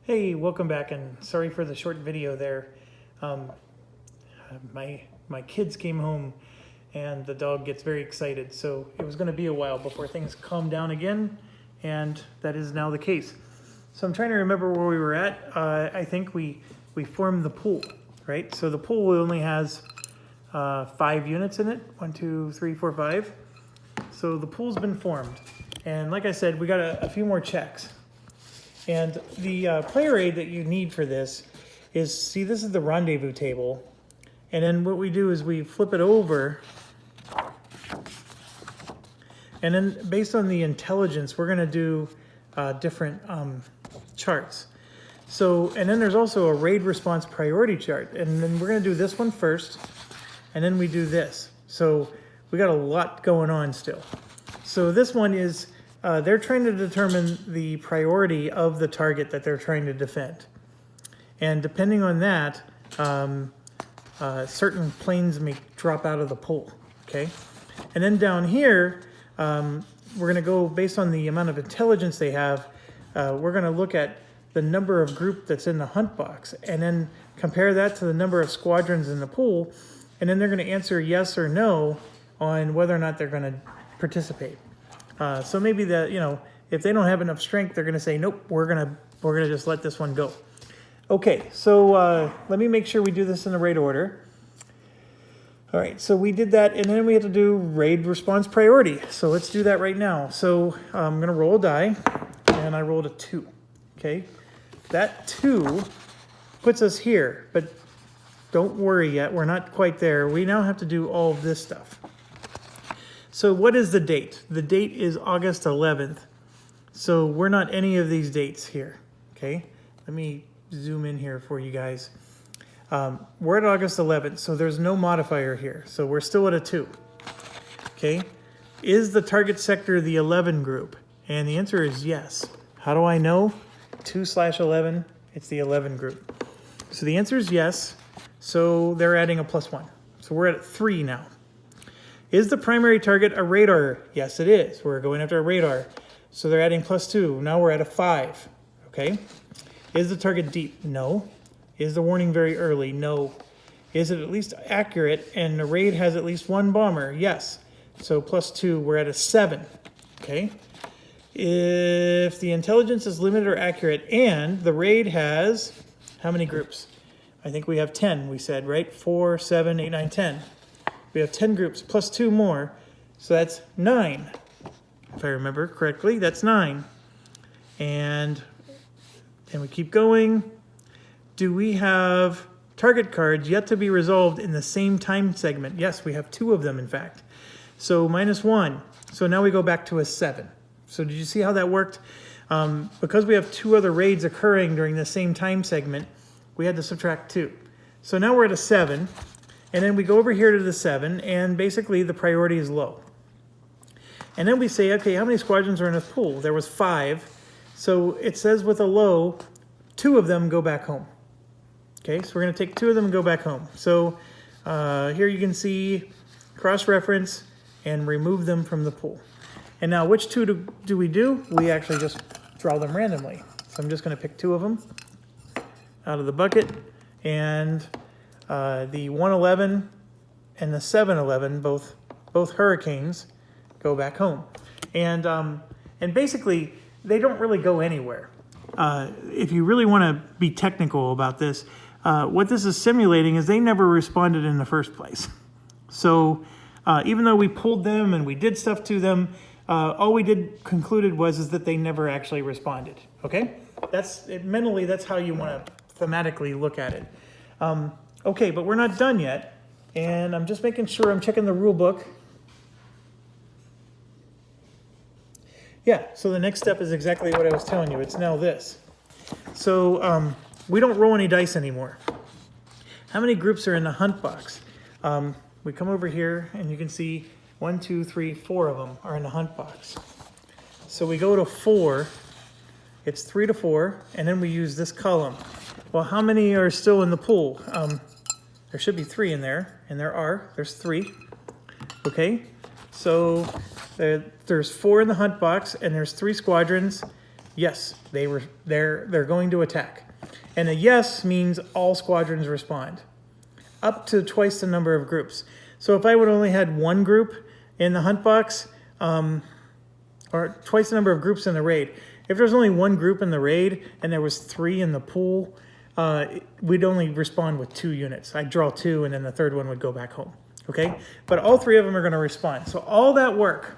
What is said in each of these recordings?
Hey, welcome back, and sorry for the short video there. My kids came home and the dog gets very excited, so it was going to be a while before things calmed down again, and that is now the case. So I'm trying to remember where we were at. I think we formed the pool, right? So the pool only has 5 units in it. 1, 2, 3, 4, 5. So the pool's been formed, and like I said, we got a few more checks. And the player aid that you need for this is, see, this is the rendezvous table. And then what we do is we flip it over. And then based on the intelligence, we're going to do different charts. So, and then there's also a raid response priority chart. And then we're going to do this one first. And then we do this. So we got a lot going on still. So this one is... they're trying to determine the priority of the target that they're trying to defend. And depending on that, certain planes may drop out of the pool, okay? And then down here, we're gonna go based on the amount of intelligence they have, we're gonna look at the number of group that's in the hunt box and then compare that to the number of squadrons in the pool, and then they're gonna answer yes or no on whether or not they're gonna participate. So maybe if they don't have enough strength, they're going to say, nope, we're gonna just let this one go. Okay, so let me make sure we do this in the right order. All right, so we did that, and then we have to do raid response priority. So let's do that right now. So I'm going to roll a die, and I rolled a 2. Okay, that 2 puts us here, but don't worry yet, we're not quite there. We now have to do all of this stuff. So what is the date? The date is August 11th. So we're not any of these dates here, okay? Let me zoom in here for you guys. We're at August 11th, so there's no modifier here. So we're still at a 2, okay? Is the target sector the 11 group? And the answer is yes. How do I know? 2/11, it's the 11 group. So the answer is yes. So they're adding a +1. So we're at 3 now. Is the primary target a radar? Yes, it is. We're going after a radar. So they're adding +2. Now we're at a 5. Okay. Is the target deep? No. Is the warning very early? No. Is it at least accurate and the raid has at least 1 bomber? Yes. So +2, we're at a 7. Okay. If the intelligence is limited or accurate and the raid has how many groups? I think we have 10, we said, right? 4, 7, 8, 9, 10. We have 10 groups plus 2 more, so that's 9. If I remember correctly, that's 9. And we keep going. Do we have target cards yet to be resolved in the same time segment? Yes, we have 2 of them, in fact. So -1. So now we go back to a 7. So did you see how that worked? Because we have 2 other raids occurring during the same time segment, we had to subtract 2. So now we're at a 7. And then we go over here to the 7, and basically the priority is low. And then we say, okay, how many squadrons are in a pool? There was 5. So it says with a low, 2 of them go back home. Okay, so we're going to take 2 of them and go back home. So here you can see cross-reference and remove them from the pool. And now which 2 do we do? We actually just draw them randomly. So I'm just going to pick 2 of them out of the bucket, and the 111 and the 711, both hurricanes, go back home. And basically, they don't really go anywhere. If you really want to be technical about this, what this is simulating is they never responded in the first place. So even though we pulled them and we did stuff to them, all we concluded was that they never actually responded. Okay? Mentally, that's how you want to thematically look at it. Okay, but we're not done yet, and I'm just making sure I'm checking the rule book. Yeah, so the next step is exactly what I was telling you. It's now this. So we don't roll any dice anymore. How many groups are in the hunt box? We come over here, and you can see 1, 2, 3, 4 of them are in the hunt box. So we go to 4. It's 3 to 4, and then we use this column. Well, how many are still in the pool? There should be 3 in there, and there's 3. Okay, so there's 4 in the hunt box, and there's 3 squadrons. Yes, they're going to attack. And a yes means all squadrons respond, up to twice the number of groups. So if I would only had one group in the hunt box, or twice the number of groups in the raid. If there's only one group in the raid and there was 3 in the pool, we'd only respond with 2 units. I'd draw 2 and then the third one would go back home, okay? But all 3 of them are gonna respond. So all that work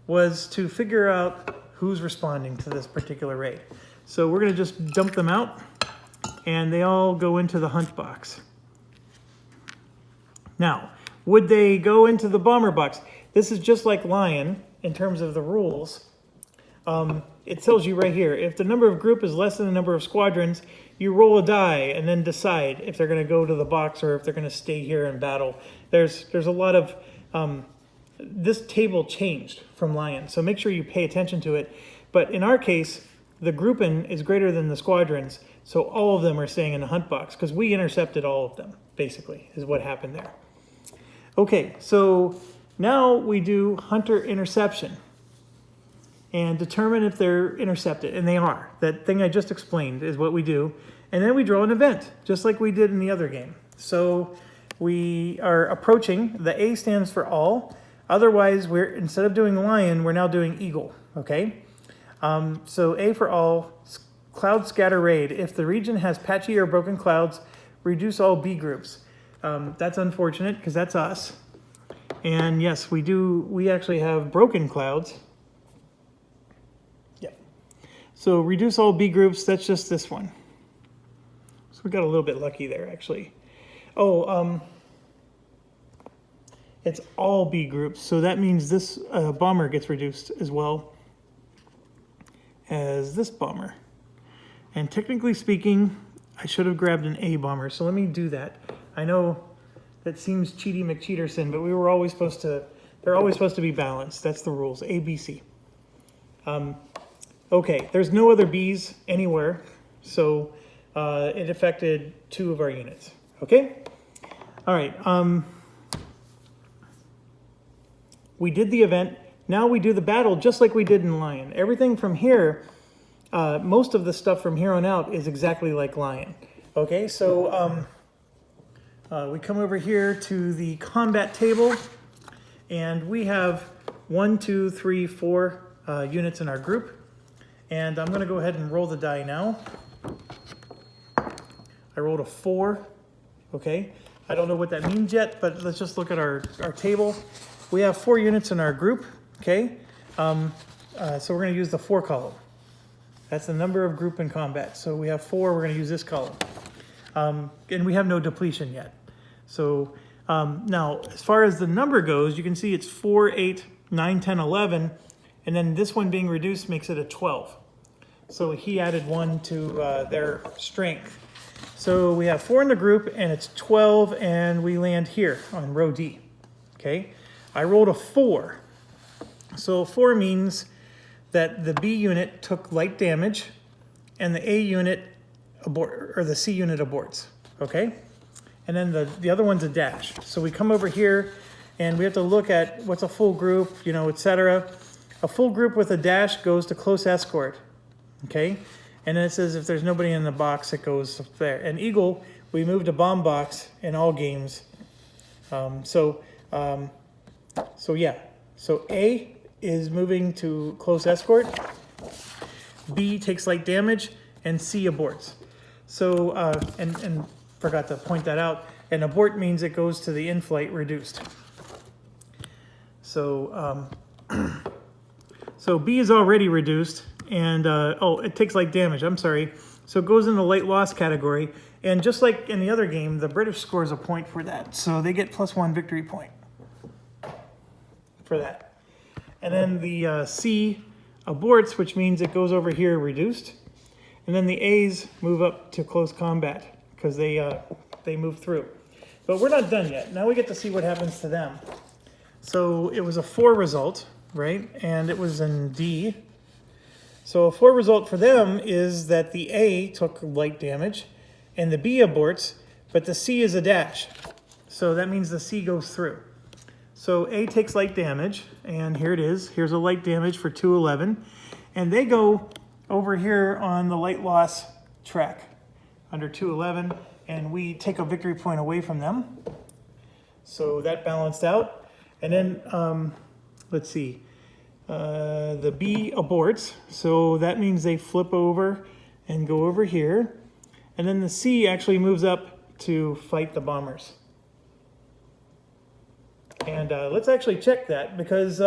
was to figure out who's responding to this particular raid. So we're gonna just dump them out and they all go into the hunt box. Now, would they go into the bomber box? This is just like Lion in terms of the rules. It tells you right here, if the number of group is less than the number of squadrons, you roll a die and then decide if they're gonna go to the box or if they're gonna stay here and battle. There's a lot of, this table changed from Lion, so make sure you pay attention to it. But in our case, the grouping is greater than the squadrons, so all of them are staying in the hunt box because we intercepted all of them, basically, is what happened there. Okay, so now we do hunter interception and determine if they're intercepted, and they are. That thing I just explained is what we do. And then we draw an event, just like we did in the other game. So we are approaching, the A stands for all. Otherwise, instead of doing lion, we're now doing eagle, okay? So A for all, cloud scatter raid. If the region has patchy or broken clouds, reduce all B groups. That's unfortunate because that's us. And yes, we actually have broken clouds. Yep. So reduce all B groups, that's just this one. So we got a little bit lucky there actually. Oh, it's all B groups. So that means this bomber gets reduced as well as this bomber. And technically speaking, I should have grabbed an A bomber. So let me do that. I know that seems cheaty McCheaterson, but we were always supposed to, they're always supposed to be balanced. That's the rules, A, B, C. Okay, there's no other Bs anywhere. So it affected 2 of our units, okay? All right, we did the event. Now we do the battle just like we did in Lion. Everything from here, most of the stuff from here on out is exactly like Lion. Okay, so we come over here to the combat table and we have 1, 2, 3, 4 units in our group. And I'm gonna go ahead and roll the die now. I rolled a 4, okay? I don't know what that means yet, but let's just look at our table. We have 4 units in our group, okay? So we're gonna use the 4 column. That's the number of group in combat. So we have 4, we're gonna use this column. And we have no depletion yet. So now, as far as the number goes, you can see it's 4, 8, 9, 10, 11, and then this one being reduced makes it a 12. So he added 1 to their strength. So we have 4 in the group, and it's 12, and we land here on row D, okay? I rolled a 4. So 4 means that the B unit took light damage, and the A unit abort, or the C unit aborts, okay? And then the other one's a dash. So we come over here, and we have to look at what's a full group, you know, etc. A full group with a dash goes to close escort, okay? And then it says if there's nobody in the box, it goes up there. And Eagle, we moved a bomb box in all games. So yeah. So A is moving to close escort, B takes light damage, and C aborts. So, and forgot to point that out, and abort means it goes to the in-flight reduced. So, so B is already reduced, and oh, it takes light damage, I'm sorry. So it goes in the light loss category, and just like in the other game, the British scores a point for that. So they get +1 victory point for that. And then the C aborts, which means it goes over here reduced. And then the A's move up to close combat because they move through. But we're not done yet. Now we get to see what happens to them. So it was a 4 result, right? And it was in D. So a 4 result for them is that the A took light damage and the B aborts, but the C is a dash. So that means the C goes through. So A takes light damage, and here it is. Here's a light damage for 211. And they go over here on the light loss track under 211, and we take a victory point away from them. So that balanced out. And then, let's see, the B aborts. So that means they flip over and go over here. And then the C actually moves up to fight the bombers. And let's actually check that, because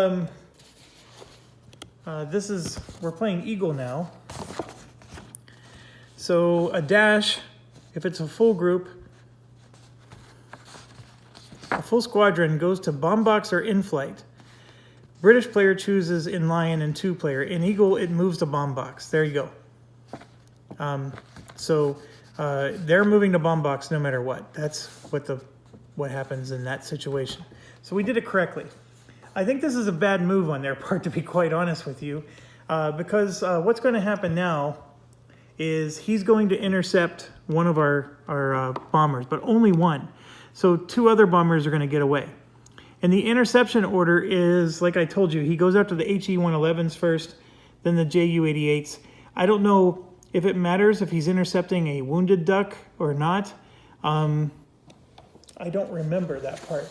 we're playing Eagle now. So a dash, if it's a full group, a full squadron goes to bomb box or in flight. British player chooses in Lion and 2 player. In Eagle, it moves to bomb box. There you go. They're moving to bomb box no matter what. That's what happens in that situation. So we did it correctly. I think this is a bad move on their part, to be quite honest with you, because what's going to happen now is he's going to intercept one of our bombers, but only one. So 2 other bombers are going to get away. And the interception order is, like I told you, he goes after the HE-111s first, then the JU-88s. I don't know if it matters if he's intercepting a wounded duck or not. I don't remember that part.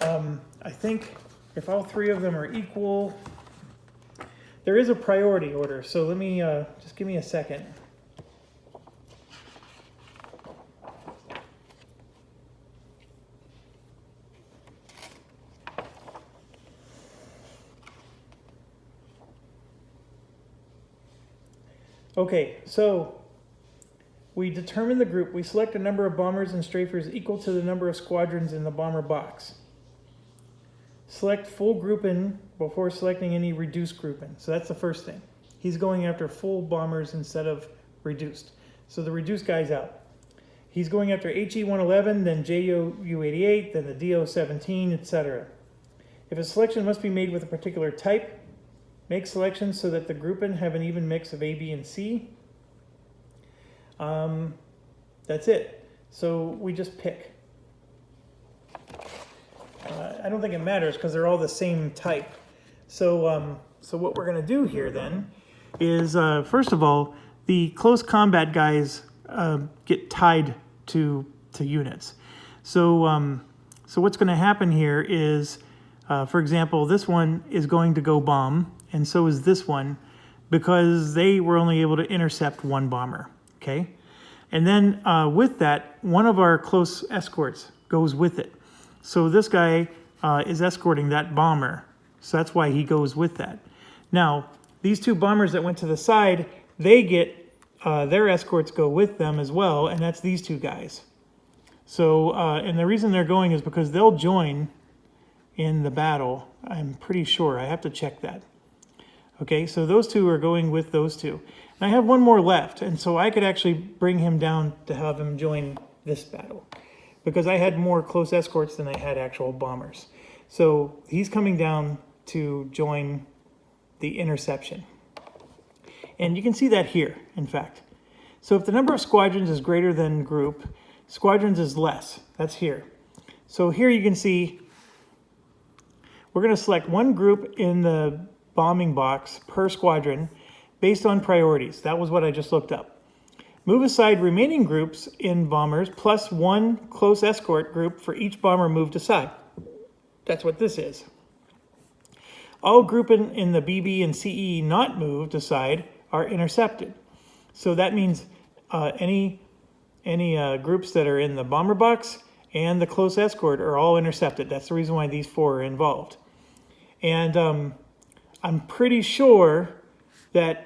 I think if all 3 of them are equal, there is a priority order. So let me, just give me a second. Okay, so we determine the group. We select a number of bombers and strafers equal to the number of squadrons in the bomber box. Select full grouping before selecting any reduced grouping. So that's the first thing. He's going after full bombers instead of reduced. So the reduced guy's out. He's going after HE-111, then JU-88, then the DO-17, etc. If a selection must be made with a particular type, make selections so that the grouping have an even mix of A, B, and C. That's it. So we just pick. I don't think it matters because they're all the same type. So what we're going to do here then is, first of all, the close combat guys get tied to units. So what's going to happen here is, for example, this one is going to go bomb, and so is this one, because they were only able to intercept 1 bomber, okay? And then with that, one of our close escorts goes with it. So this guy is escorting that bomber, so that's why he goes with that. Now, these 2 bombers that went to the side, they get, their escorts go with them as well, and that's these 2 guys. So, and the reason they're going is because they'll join in the battle, I'm pretty sure. I have to check that. Okay, so those 2 are going with those 2. And I have 1 more left, and so I could actually bring him down to have him join this battle, because I had more close escorts than I had actual bombers. So he's coming down to join the interception. And you can see that here, in fact. So if the number of squadrons is greater than group, squadrons is less. That's here. So here you can see we're going to select 1 group in the bombing box per squadron based on priorities. That was what I just looked up. Move aside remaining groups in bombers plus 1 close escort group for each bomber moved aside. That's what this is. All grouping in the BB and CE not moved aside are intercepted. So that means any groups that are in the bomber box and the close escort are all intercepted. That's the reason why these 4 are involved. And I'm pretty sure that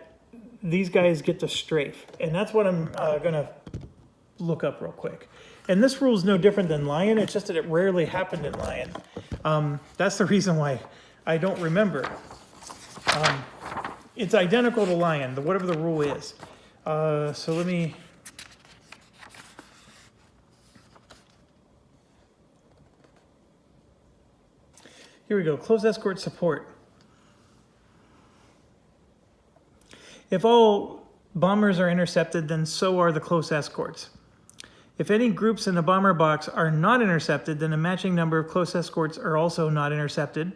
these guys get to strafe. And that's what I'm going to look up real quick. And this rule is no different than Lion. It's just that it rarely happened in Lion. That's the reason why I don't remember. It's identical to Lion, whatever the rule is. So let me... Here we go, close escort support. If all bombers are intercepted, then so are the close escorts. If any groups in the bomber box are not intercepted, then a matching number of close escorts are also not intercepted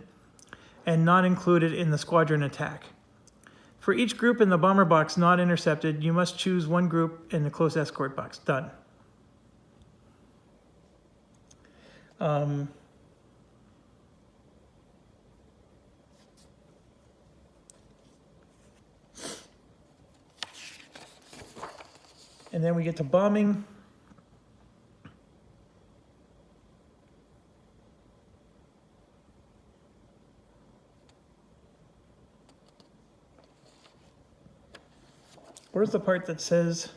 and not included in the squadron attack. For each group in the bomber box not intercepted, you must choose one group in the close escort box. Done. And then we get to bombing. Where's the part that says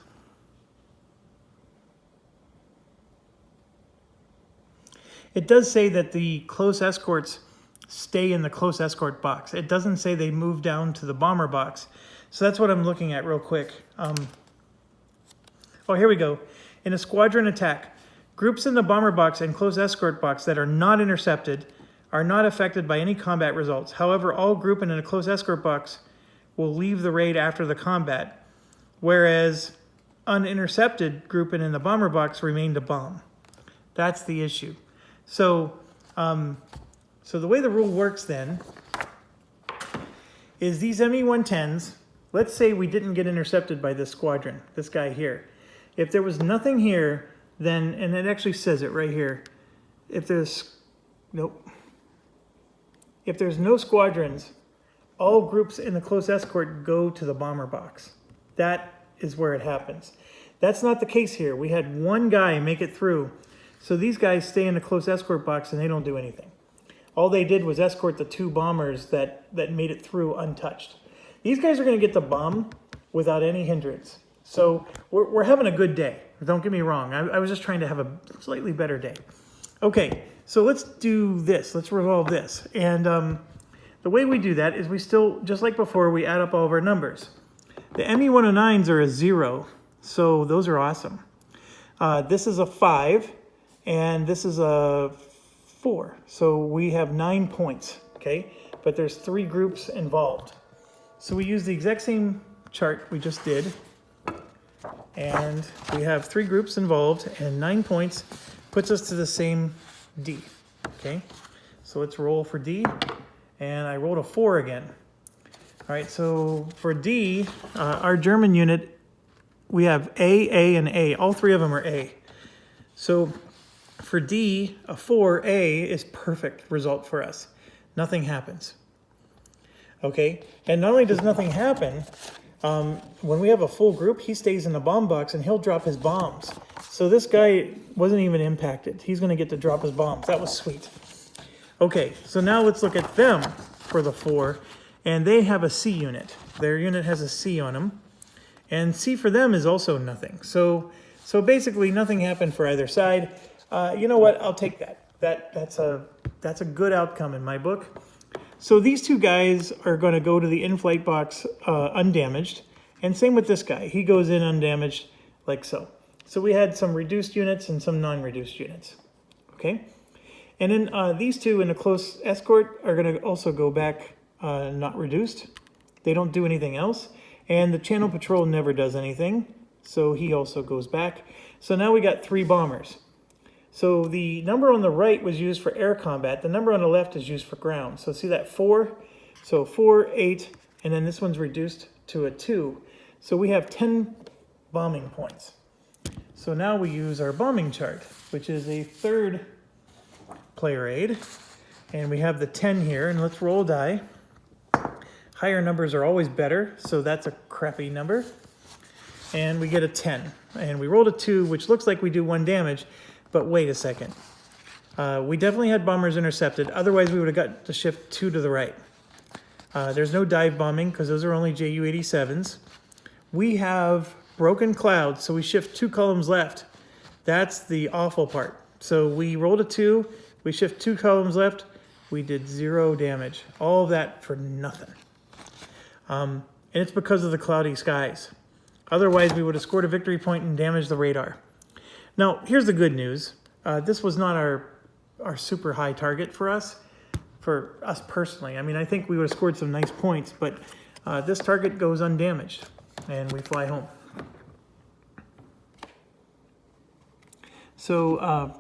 it does say that the close escorts stay in the close escort box. It doesn't say they move down to the bomber box. So that's what I'm looking at real quick. Oh, here we go. In a squadron attack, groups in the bomber box and close escort box that are not intercepted are not affected by any combat results. However, all grouping in a close escort box will leave the raid after the combat, whereas unintercepted grouping in the bomber box remain to bomb. That's the issue. So, so the way the rule works then is these ME-110s, let's say we didn't get intercepted by this squadron, this guy here. If there was nothing here, then, and it actually says it right here, if there's, nope. If there's no squadrons, all groups in the close escort go to the bomber box. That is where it happens. That's not the case here. We had one guy make it through. So these guys stay in the close escort box and they don't do anything. All they did was escort the 2 bombers that made it through untouched. These guys are going to get the bomb without any hindrance. So we're having a good day. Don't get me wrong. I was just trying to have a slightly better day. Okay, so let's do this. Let's resolve this. And the way we do that is we still, just like before, we add up all of our numbers. The ME-109s are a 0, so those are awesome. This is a 5, and this is a 4. So we have 9 points, okay? But there's 3 groups involved. So we use the exact same chart we just did. And we have 3 groups involved, and 9 points puts us to the same D, okay? So let's roll for D, and I rolled a 4 again. All right, so for D, our German unit, we have A, and A. All 3 of them are A. So for D, a 4A is perfect result for us. Nothing happens. Okay, and not only does nothing happen, when we have a full group, he stays in the bomb box and he'll drop his bombs. So this guy wasn't even impacted. He's going to get to drop his bombs. That was sweet. Okay, so now let's look at them for the 4. And they have a C unit. Their unit has a C on them. And C for them is also nothing. So basically nothing happened for either side. You know what? I'll take that. That's a good outcome in my book. So these 2 guys are going to go to the in-flight box undamaged. And same with this guy. He goes in undamaged like so. So we had some reduced units and some non-reduced units. Okay? And then these 2 in a close escort are going to also go back not reduced. They don't do anything else. And the channel patrol never does anything. So he also goes back. So now we got 3 bombers. So the number on the right was used for air combat. The number on the left is used for ground. So see that 4? So 4, 8, and then this one's reduced to a 2. So we have 10 bombing points. So now we use our bombing chart, which is a 3rd player aid. And we have the 10 here, and let's roll a die. Higher numbers are always better, so that's a crappy number. And we get a 10. And we rolled a 2, which looks like we do 1 damage. But wait a second. We definitely had bombers intercepted. Otherwise, we would have got to shift 2 to the right. There's no dive bombing because those are only Ju-87s. We have broken clouds, so we shift 2 columns left. That's the awful part. So we rolled a 2. We shift 2 columns left. We did 0 damage. All of that for nothing. And it's because of the cloudy skies. Otherwise, we would have scored a victory point and damaged the radar. Now, here's the good news. This was not our super high target for us personally. I mean, I think we would have scored some nice points, but this target goes undamaged, and we fly home. So,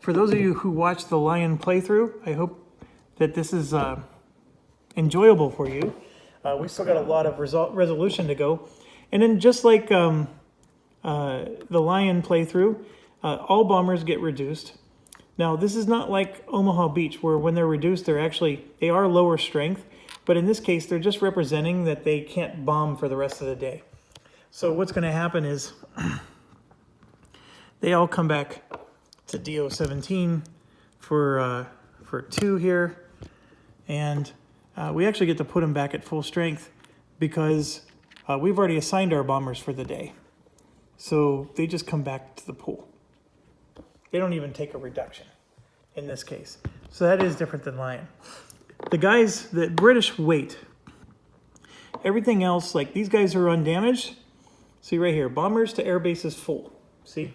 for those of you who watched the Lion playthrough, I hope that this is enjoyable for you. We still got a lot of resolution to go. And then just like the Lion playthrough, all bombers get reduced. Now, this is not like Omaha Beach, where when they're reduced, they are lower strength. But in this case, they're just representing that they can't bomb for the rest of the day. So what's going to happen is they all come back to DO17 for 2 here. And we actually get to put them back at full strength because we've already assigned our bombers for the day. So they just come back to the pool. They don't even take a reduction in this case. So that is different than Lion. The guys, the British wait. Everything else, like these guys are undamaged. See right here, bombers to air bases full. See?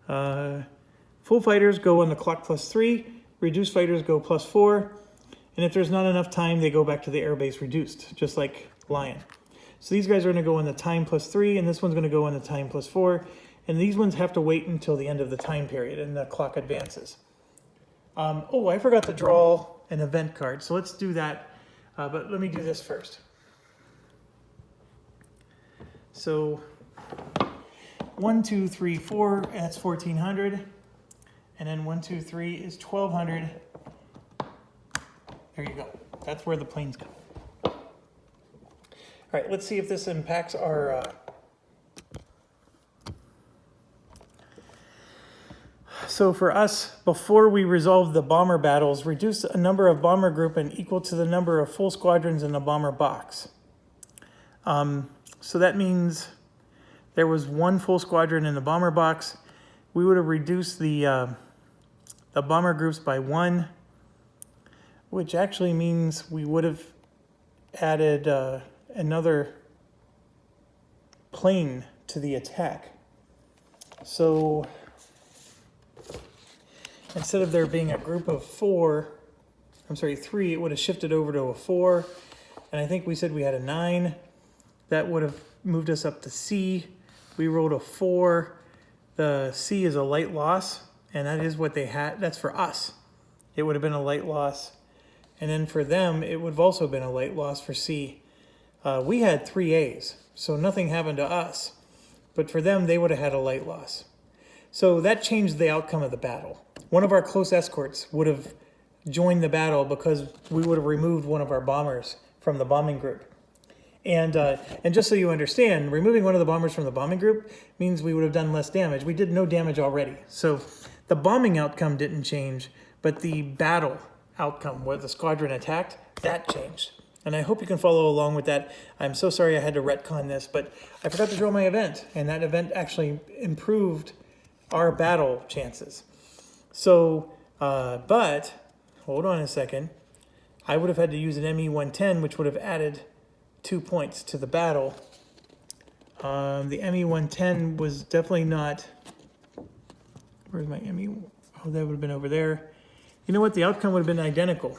Full fighters go on the clock +3, reduced fighters go +4, and if there's not enough time, they go back to the airbase reduced, just like Lion. So these guys are going to go on the time +3, and this one's going to go on the time +4, and these ones have to wait until the end of the time period, and the clock advances. Oh, I forgot to draw an event card, so let's do that, but let me do this first. So 1, 2, 3, 4, that's 1400. And then 1, 2, 3 is 1200. There you go. That's where the planes go. All right, let's see if this impacts our... So for us, before we resolve the bomber battles, reduce a number of bomber group and equal to the number of full squadrons in the bomber box. So that means there was 1 full squadron in the bomber box. We would have reduced the bomber groups by 1, which actually means we would have added another plane to the attack. So instead of there being a group of 3, it would have shifted over to a 4. And I think we said we had a 9. That would have moved us up to C. We rolled a 4. The C is a light loss, and that is what they had. That's for us. It would have been a light loss. And then for them, it would have also been a light loss for C. We had 3 A's, so nothing happened to us. But for them, they would have had a light loss. So that changed the outcome of the battle. One of our close escorts would have joined the battle because we would have removed one of our bombers from the bombing group. And just so you understand, removing one of the bombers from the bombing group means we would have done less damage. We did no damage already. So the bombing outcome didn't change, but the battle outcome where the squadron attacked, that changed. And I hope you can follow along with that. I'm so sorry I had to retcon this, but I forgot to draw my event, and that event actually improved our battle chances. So, but, hold on a second. I would have had to use an ME-110, which would have added 2 points to the battle. The ME-110 was definitely not... Where's my ME? Oh, that would have been over there. You know what? The outcome would have been identical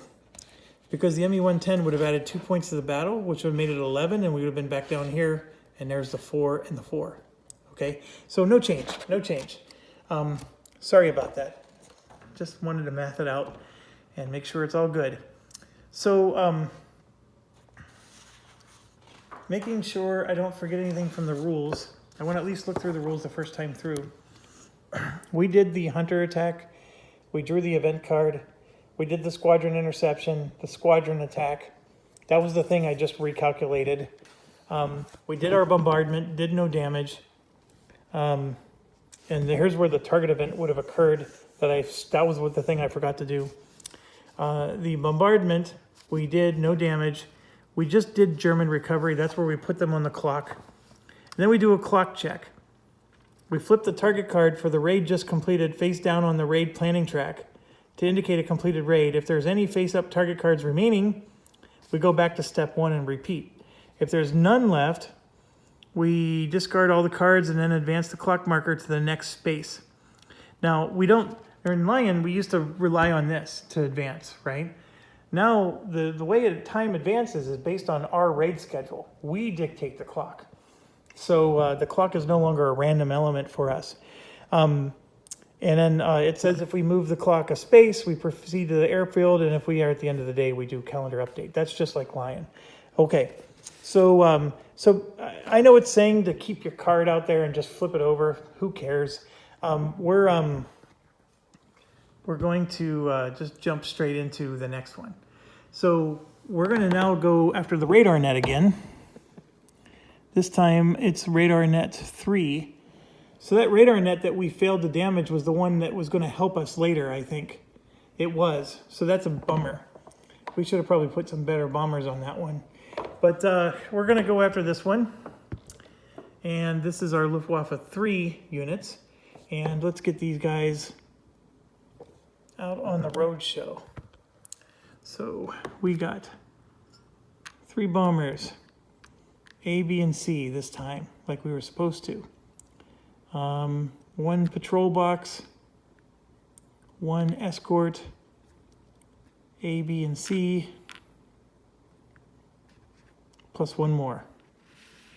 because the ME-110 would have added 2 points to the battle, which would have made it 11, and we would have been back down here, and there's the 4 and the 4. Okay? So no change. No change. Sorry about that. Just wanted to math it out and make sure it's all good. So, making sure I don't forget anything from the rules. I want to at least look through the rules the first time through. We did the hunter attack. We drew the event card. We did the squadron interception, the squadron attack. That was the thing I just recalculated. We did our bombardment, did no damage. And here's where the target event would have occurred. That was the thing I forgot to do. The bombardment, we did no damage. We just did German recovery. That's where we put them on the clock. And then we do a clock check. We flip the target card for the raid just completed face down on the raid planning track to indicate a completed raid. If there's any face-up target cards remaining, we go back to step 1 and repeat. If there's none left, we discard all the cards and then advance the clock marker to the next space. Now, in Lion, we used to rely on this to advance, right? Now, the way time advances is based on our raid schedule. We dictate the clock. So the clock is no longer a random element for us. And then it says if we move the clock a space, we proceed to the airfield, and if we are at the end of the day, we do calendar update. That's just like Lion. Okay, so I know it's saying to keep your card out there and just flip it over. Who cares? We're going to just jump straight into the next one. So we're going to now go after the radar net again. This time it's radar net 3. So that radar net that we failed to damage was the one that was going to help us later, I think. It was. So that's a bummer. We should have probably put some better bombers on that one. But we're going to go after this one. And this is our Luftwaffe 3 units. And let's get these guys out on the road show. So we got 3 bombers, A, B, and C this time, like we were supposed to. 1 patrol box, 1 escort, A, B, and C, plus 1 more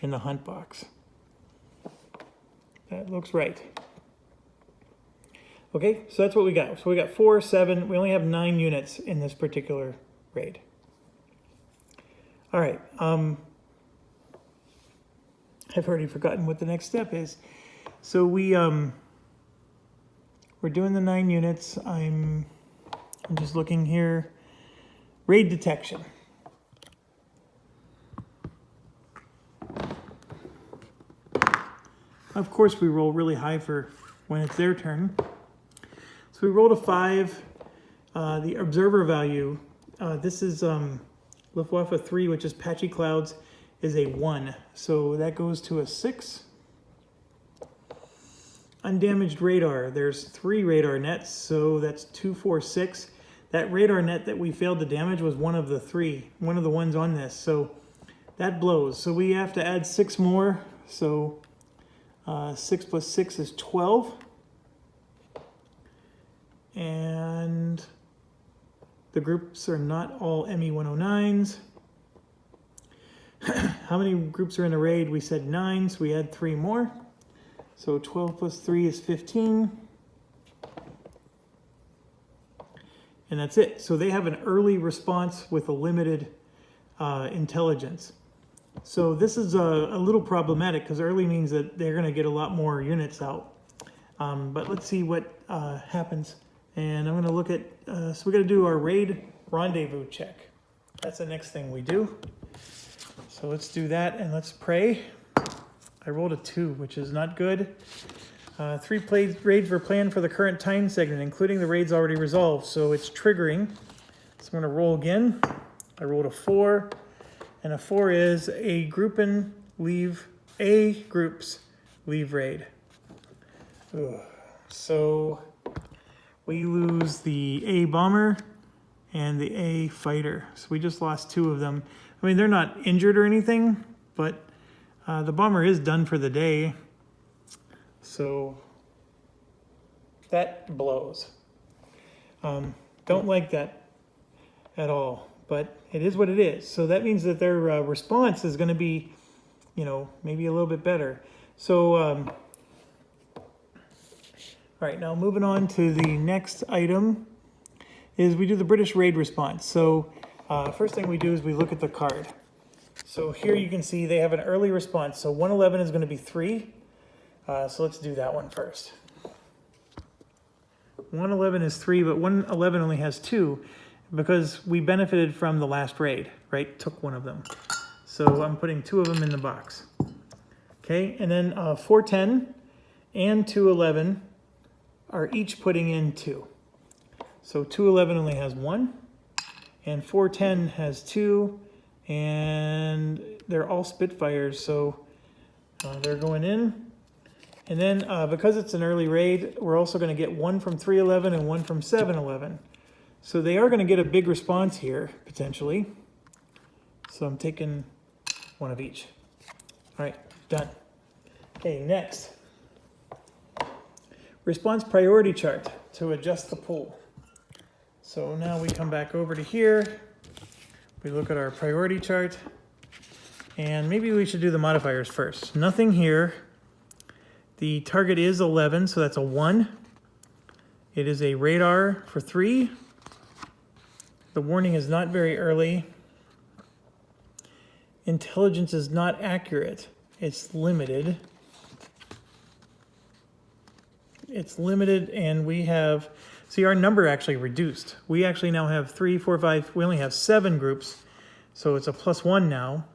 in the hunt box. That looks right. Okay, so that's what we got. So we got 4, 7, we only have 9 units in this particular raid. All right, I've already forgotten what the next step is. So we're doing the 9 units. I'm just looking here. Raid detection. Of course, we roll really high for when it's their turn. So we rolled a 5. The observer value, this is Luftwaffe 3, which is patchy clouds, is a 1. So that goes to a 6. Undamaged radar, there's 3 radar nets, so that's 2, 4, 6. That radar net that we failed to damage was one of the 3, one of the ones on this. So that blows. So we have to add 6 more. So 6 plus 6 is 12. And the groups are not all ME-109s. How many groups are in a raid? We said 9, so we add 3 more. So 12 plus 3 is 15. And that's it. So they have an early response with a limited intelligence. So this is a little problematic because early means that they're going to get a lot more units out. But let's see what happens. And I'm going to look at, so we're going to do our raid rendezvous check. That's the next thing we do. So let's do that and let's pray. I rolled a 2, which is not good. 3 raids were planned for the current time segment, including the raids already resolved. So it's triggering. So I'm going to roll again. I rolled a 4. And a 4 is a groups leave raid. Ugh. So we lose the A bomber and the A fighter. So we just lost 2 of them. I mean, they're not injured or anything, but the bomber is done for the day. So that blows. Don't like that at all, but it is what it is. So that means that their response is going to be, you know, maybe a little bit better. So, all right, now moving on to the next item is we do the British raid response. So first thing we do is we look at the card. So here you can see they have an early response. So 111 is going to be 3. So let's do that one first. 111 is 3, but 111 only has 2 because we benefited from the last raid, right? Took 1 of them. So I'm putting 2 of them in the box. Okay, and then 410 and 211 are each putting in 2. So 211 only has 1, and 410 has 2, and they're all Spitfires, so they're going in. And then because it's an early raid, we're also going to get 1 from 311 and 1 from 711. So they are going to get a big response here, potentially. So I'm taking 1 of each. All right, done. Okay, next. Response priority chart to adjust the pool. So now we come back over to here. We look at our priority chart. And maybe we should do the modifiers first. Nothing here. The target is 11, so that's a 1. It is a radar for 3. The warning is not very early. intelligence is not accurate. It's limited. It's limited, and we have, see, our number actually reduced. We actually now have 3, 4, 5, we only have 7 groups, so it's a +1 now.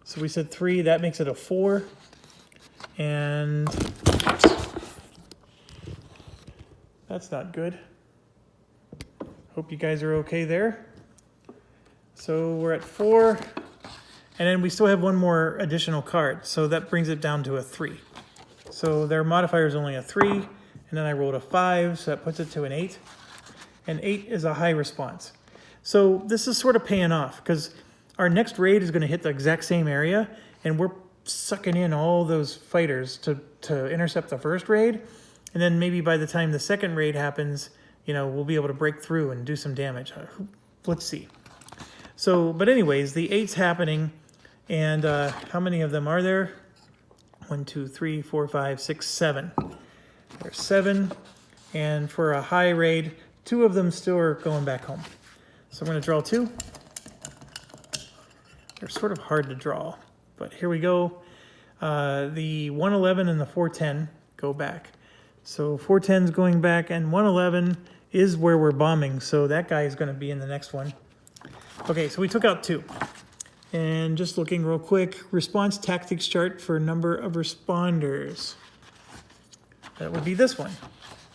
So we said 3, that makes it a 4, and that's not good. Hope you guys are okay there. So we're at 4, and then we still have one more additional card, so that brings it down to a 3. So their modifier is only a 3, and then I rolled a 5, so that puts it to an 8. And 8 is a high response. So this is sort of paying off, because our next raid is going to hit the exact same area, and we're sucking in all those fighters to intercept the first raid. And then maybe by the time the second raid happens, you know, we'll be able to break through and do some damage. Let's see. So, but anyways, the 8's happening, and how many of them are there? 1, 2, 3, 4, 5, 6, 7. There's 7, and for a high raid, 2 of them still are going back home. So I'm going to draw 2. They're sort of hard to draw, but here we go. The 111 and the 410 go back. So 410's going back, and 111 is where we're bombing, so that guy is going to be in the next one. Okay, so we took out 2. And just looking real quick, response tactics chart for number of responders. That would be this one.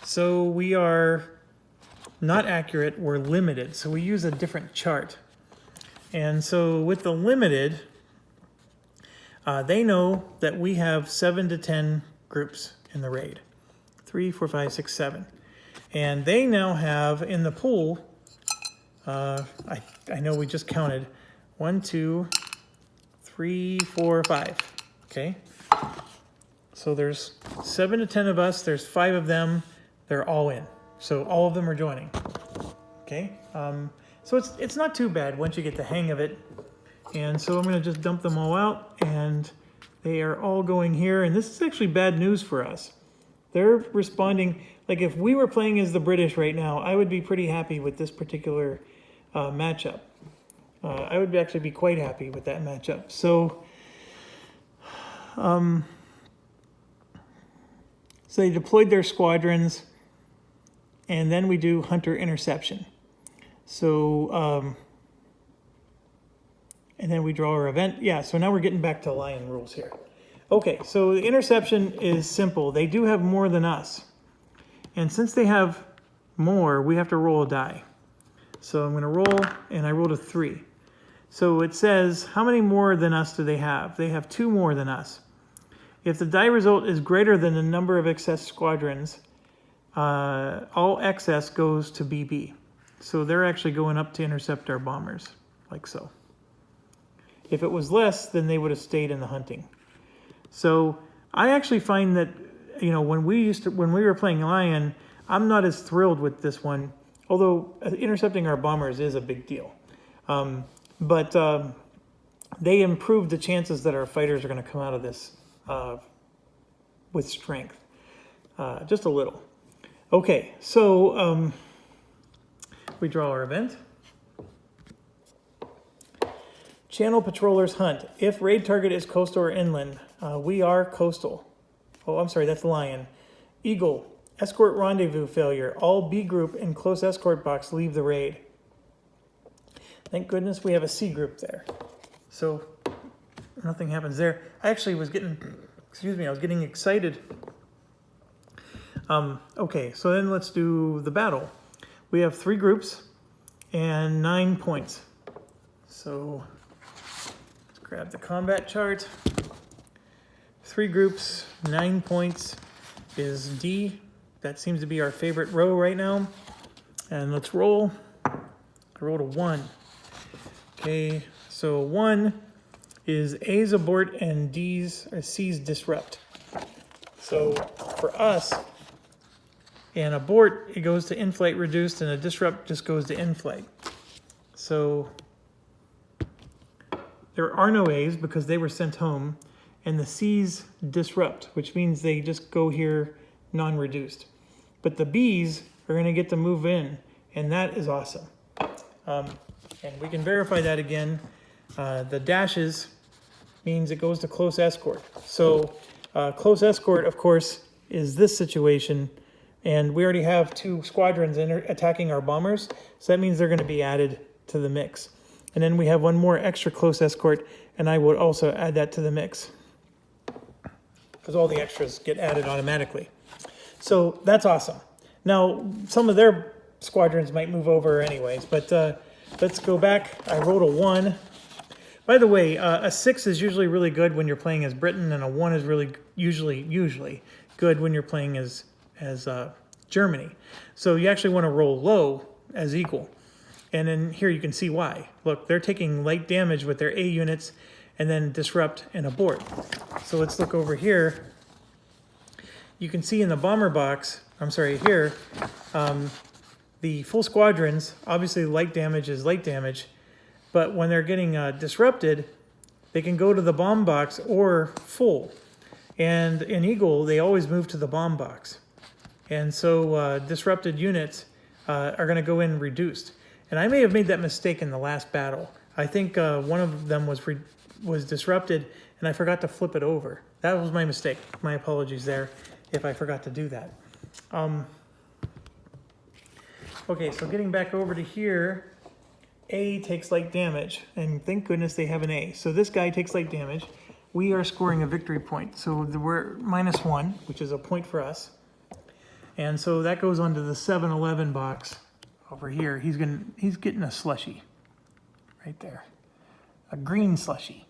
So we are not accurate, we're limited. So we use a different chart. And so with the limited, they know that we have 7 to 10 groups in the raid. 3, 4, 5, 6, 7. And they now have in the pool, I know we just counted, 1, 2, 3, 4, 5. Okay. So there's 7 to 10 of us. There's 5 of them. They're all in. So all of them are joining. Okay. So it's not too bad once you get the hang of it. And so I'm going to just dump them all out, and they are all going here. And this is actually bad news for us. They're responding. Like if we were playing as the British right now, I would be pretty happy with this particular matchup. I would actually be quite happy with that matchup. So, so they deployed their squadrons, and then we do hunter interception. So, and then we draw our event. Yeah, so now we're getting back to lion rules here. Okay, so the interception is simple. They do have more than us. And since they have more, we have to roll a die. So I'm going to roll, and I rolled a 3. So it says, how many more than us do they have? They have 2 more than us. If the die result is greater than the number of excess squadrons, all excess goes to BB. So they're actually going up to intercept our bombers, like so. If it was less, then they would have stayed in the hunting. So I actually find that, you know, when we were playing Lion, I'm not as thrilled with this one, although intercepting our bombers is a big deal. But they improved the chances that our fighters are going to come out of this with strength, just a little. Okay, so we draw our event. Channel patrollers hunt. If raid target is coastal or inland, we are coastal. Oh, I'm sorry, that's Lion. Eagle. Escort rendezvous failure. All B group in close escort box leave the raid. Thank goodness we have a C group there. So nothing happens there. I actually was getting, I was getting excited. Okay, so then let's do the battle. We have 3 groups and 9 points. So let's grab the combat chart. 3 groups, 9 points is D. That seems to be our favorite row right now. And let's roll. I rolled a 1. Okay, so 1 is A's abort and C's disrupt. So for us, an abort, it goes to in-flight reduced, and a disrupt just goes to in-flight. So there are no A's because they were sent home, and the C's disrupt, which means they just go here non-reduced. But the B's are going to get to move in, and that is awesome. And we can verify that again. The dashes means it goes to close escort. So close escort, of course, is this situation, and we already have 2 squadrons attacking our bombers, so that means they're going to be added to the mix. And then we have 1 more extra close escort, and I would also add that to the mix, because all the extras get added automatically. So that's awesome. Now, some of their squadrons might move over anyways, but let's go back. I rolled a 1. By the way, a 6 is usually really good when you're playing as Britain, and a 1 is really usually good when you're playing as Germany. So you actually want to roll low as equal. And then here you can see why. Look, they're taking light damage with their A units and then disrupt and abort. So let's look over here. You can see in the bomber box, I'm sorry, here, the full squadrons, obviously light damage is light damage, but when they're getting disrupted, they can go to the bomb box or full. And in Eagle, they always move to the bomb box. And so disrupted units are going to go in reduced. And I may have made that mistake in the last battle. I think one of them was disrupted, and I forgot to flip it over. That was my mistake. My apologies there if I forgot to do that. Okay, so getting back over to here, A takes light damage, and thank goodness they have an A. So this guy takes light damage. We are scoring a victory point. So we're -1, which is a point for us. And so that goes onto the 7-11 box over here. He's getting a slushie right there. A green slushie.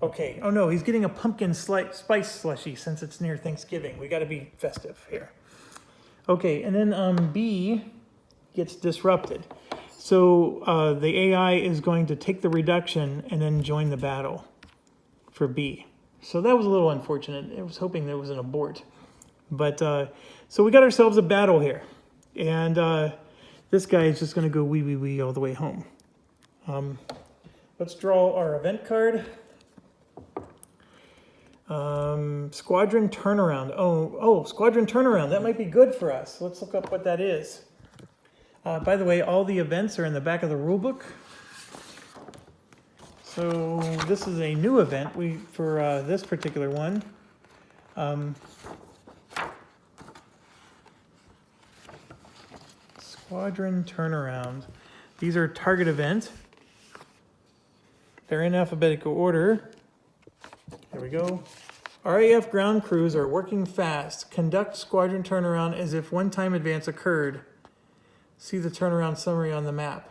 Okay, oh no, he's getting a pumpkin spice slushie since it's near Thanksgiving. We got to be festive here. Okay, and then B gets disrupted. So the AI is going to take the reduction and then join the battle for B. So that was a little unfortunate. I was hoping there was an abort. But so we got ourselves a battle here. And this guy is just going to go wee wee wee all the way home. Let's draw our event card. Squadron turnaround. Oh, squadron turnaround. That might be good for us. Let's look up what that is. By the way, all the events are in the back of the rule book. So this is a new event for this particular one. Squadron turnaround. These are target event. They're in alphabetical order. There we go. RAF ground crews are working fast. Conduct squadron turnaround as if one-time advance occurred. See the turnaround summary on the map.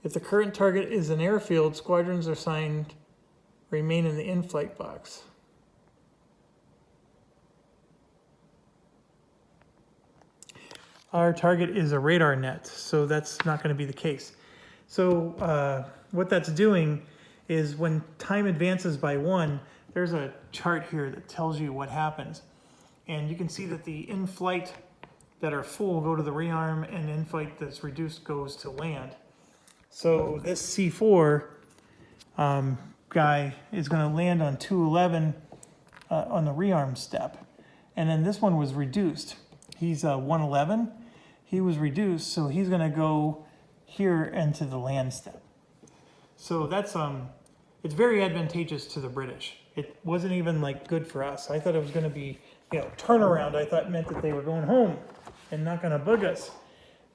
If the current target is an airfield, squadrons assigned remain in the in-flight box. Our target is a radar net, so that's not going to be the case. So what that's doing is when time advances by 1, there's a chart here that tells you what happens. And you can see that the in-flight that are full go to the rearm, and in-flight that's reduced goes to land. So this C4 guy is going to land on 211 on the rearm step. And then this one was reduced. He's 111. He was reduced, so he's going to go here into the land step. So that's it's very advantageous to the British. It wasn't even like good for us. I thought it was going to be, turnaround. I thought meant that they were going home and not going to bug us,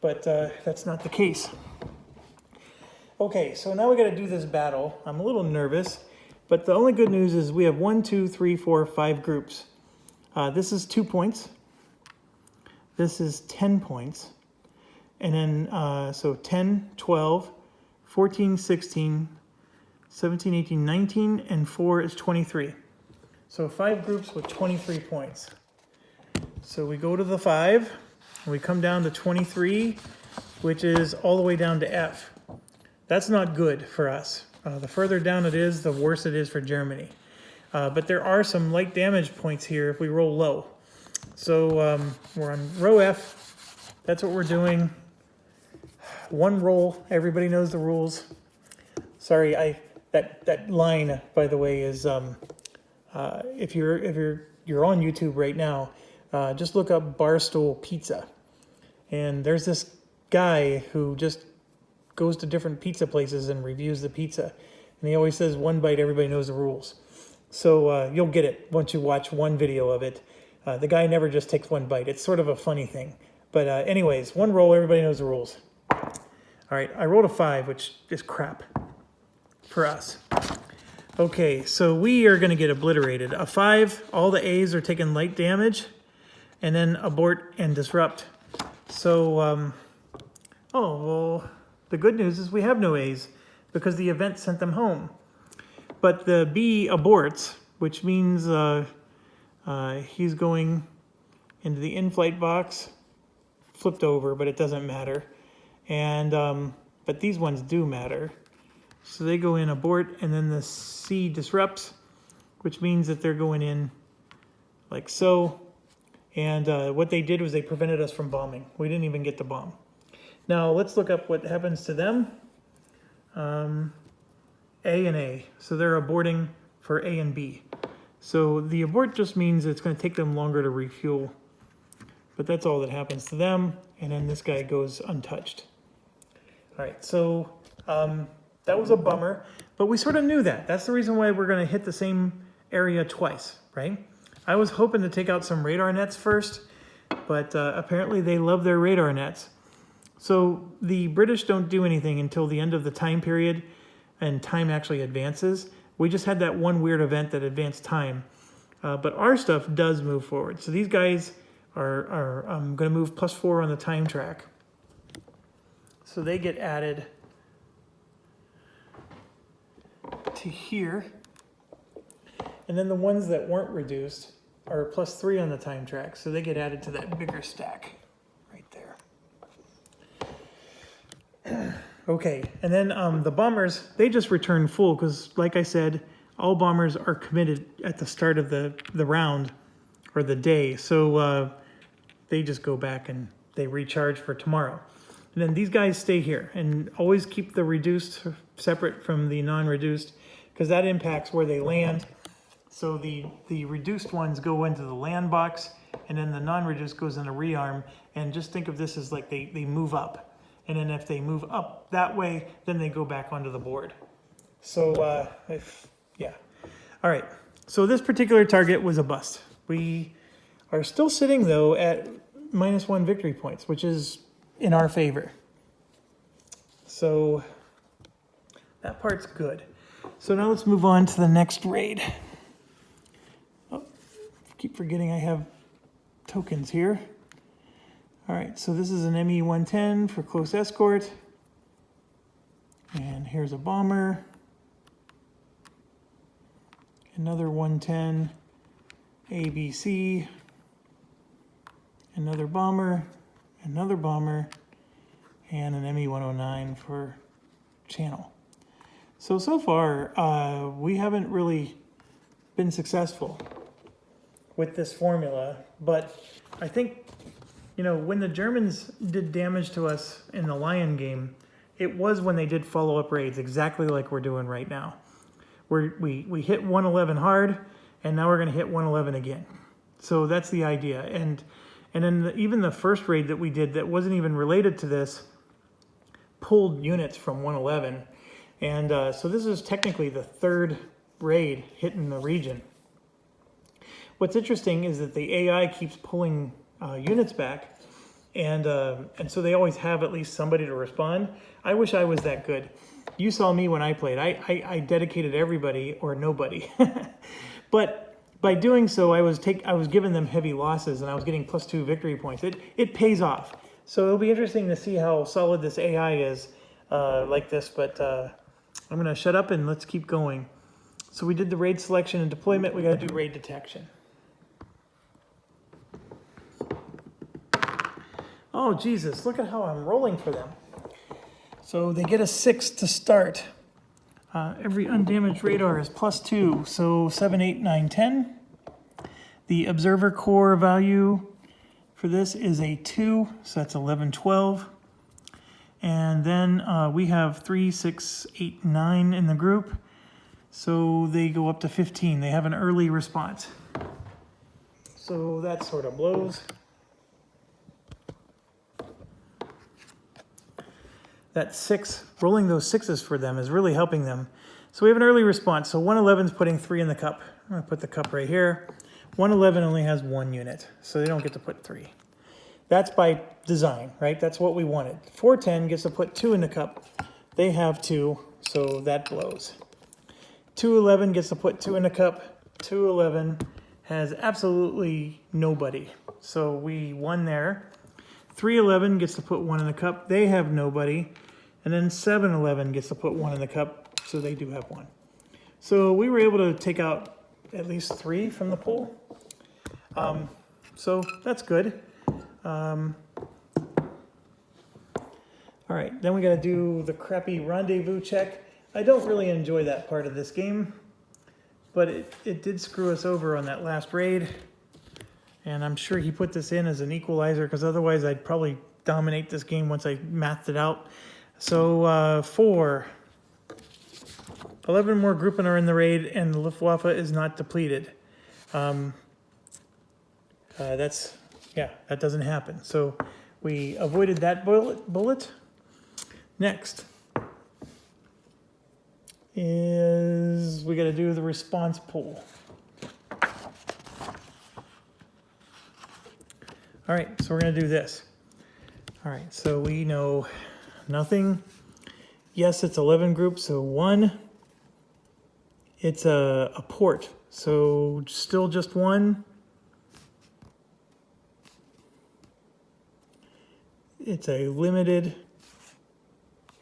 but that's not the case. Okay, so now we got to do this battle. I'm a little nervous, but the only good news is we have 1, 2, 3, 4, 5 groups. This is 2 points. This is 10 points. And then, so 10, 12, 14, 16, 17, 18, 19, and 4 is 23. So 5 groups with 23 points. So we go to the 5, and we come down to 23, which is all the way down to F. That's not good for us. The further down it is, the worse it is for Germany. But there are some light damage points here if we roll low. So we're on row F. That's what we're doing. 1 roll. Everybody knows the rules. Sorry, that line, by the way, is if you're on YouTube right now, just look up Barstool Pizza, and there's this guy who just goes to different pizza places and reviews the pizza. And he always says, one bite, everybody knows the rules. So you'll get it once you watch one video of it. The guy never just takes one bite. It's sort of a funny thing. But anyways, one roll, everybody knows the rules. All right, I rolled a 5, which is crap for us. Okay, so we are going to get obliterated. A 5, all the A's are taking light damage, and then abort and disrupt. So, oh, well, the good news is we have no A's because the event sent them home. But the B aborts, which means he's going into the in-flight box, flipped over, but it doesn't matter. And but these ones do matter. So they go in abort, and then the C disrupts, which means that they're going in like so. And what they did was they prevented us from bombing. We didn't even get to bomb. Now let's look up what happens to them. A and A. So they're aborting for A and B. So the abort just means it's going to take them longer to refuel. But that's all that happens to them. And then this guy goes untouched. All right, so that was a bummer. But we sort of knew that. That's the reason why we're going to hit the same area twice, right? I was hoping to take out some radar nets first, but apparently they love their radar nets. So the British don't do anything until the end of the time period, and time actually advances. We just had that one weird event that advanced time. But our stuff does move forward. So these guys are going to move +4 on the time track. So they get added to here. And then the ones that weren't reduced are +3 on the time track. So they get added to that bigger stack right there. Okay, and then the bombers, they just return full because, like I said, all bombers are committed at the start of the round or the day. So they just go back and they recharge for tomorrow. And then these guys stay here, and always keep the reduced separate from the non-reduced because that impacts where they land. So the reduced ones go into the land box, and then the non-reduced goes into rearm. And just think of this as like they move up. And then if they move up that way, then they go back onto the board. So, yeah. All right. So this particular target was a bust. We are still sitting, though, at -1 victory points, which is in our favor. So that part's good. So now let's move on to the next raid. Oh, keep forgetting I have tokens here. All right, so this is an ME-110 for close escort. And here's a bomber. Another 110 ABC. Another bomber. Another bomber. And an ME-109 for channel. So far, we haven't really been successful with this formula. But I think, you know, when the Germans did damage to us in the Lion game, it was when they did follow-up raids, exactly like we're doing right now. We hit 111 hard, and now we're going to hit 111 again. So that's the idea. And then even the first raid that we did that wasn't even related to this pulled units from 111. And so this is technically the third raid hitting the region. What's interesting is that the AI keeps pulling units back, and so they always have at least somebody to respond. I wish I was that good. You saw me when I played. I dedicated everybody or nobody. But by doing so, I was giving them heavy losses, and I was getting +2 victory points. It pays off. So it'll be interesting to see how solid this AI is like this. But I'm going to shut up and let's keep going. So we did the raid selection and deployment. We got to do raid detection. Oh, Jesus, look at how I'm rolling for them. So they get a 6 to start. Every undamaged radar is +2, so 7, 8, 9, 10. The observer core value for this is a 2, so that's 11, 12. And then we have 3, 6, 8, 9 in the group. So they go up to 15. They have an early response. So that sort of blows. that 6, rolling those 6s for them is really helping them. So we have an early response. So 111 is putting 3 in the cup. I'm going to put the cup right here. 111 only has 1 unit, so they don't get to put 3. That's by design, right? That's what we wanted. 410 gets to put 2 in the cup. They have 2, so that blows. 211 gets to put 2 in the cup. 211 has absolutely nobody, so we won there. 311 gets to put 1 in the cup. They have nobody. And then 711 gets to put 1 in the cup, so they do have 1. So we were able to take out at least 3 from the pool. So that's good. All right, then we got to do the crappy rendezvous check. I don't really enjoy that part of this game, but it did screw us over on that last raid. And I'm sure he put this in as an equalizer, because otherwise I'd probably dominate this game once I mathed it out. So 4. 11 more grouping are in the raid, and the Luftwaffe is not depleted. That doesn't happen. So we avoided that bullet. Next is we got to do the response pool. All right, so we're going to do this. All right, so we know nothing. Yes, it's 11 groups, so 1. It's a port, so still just 1. It's a limited,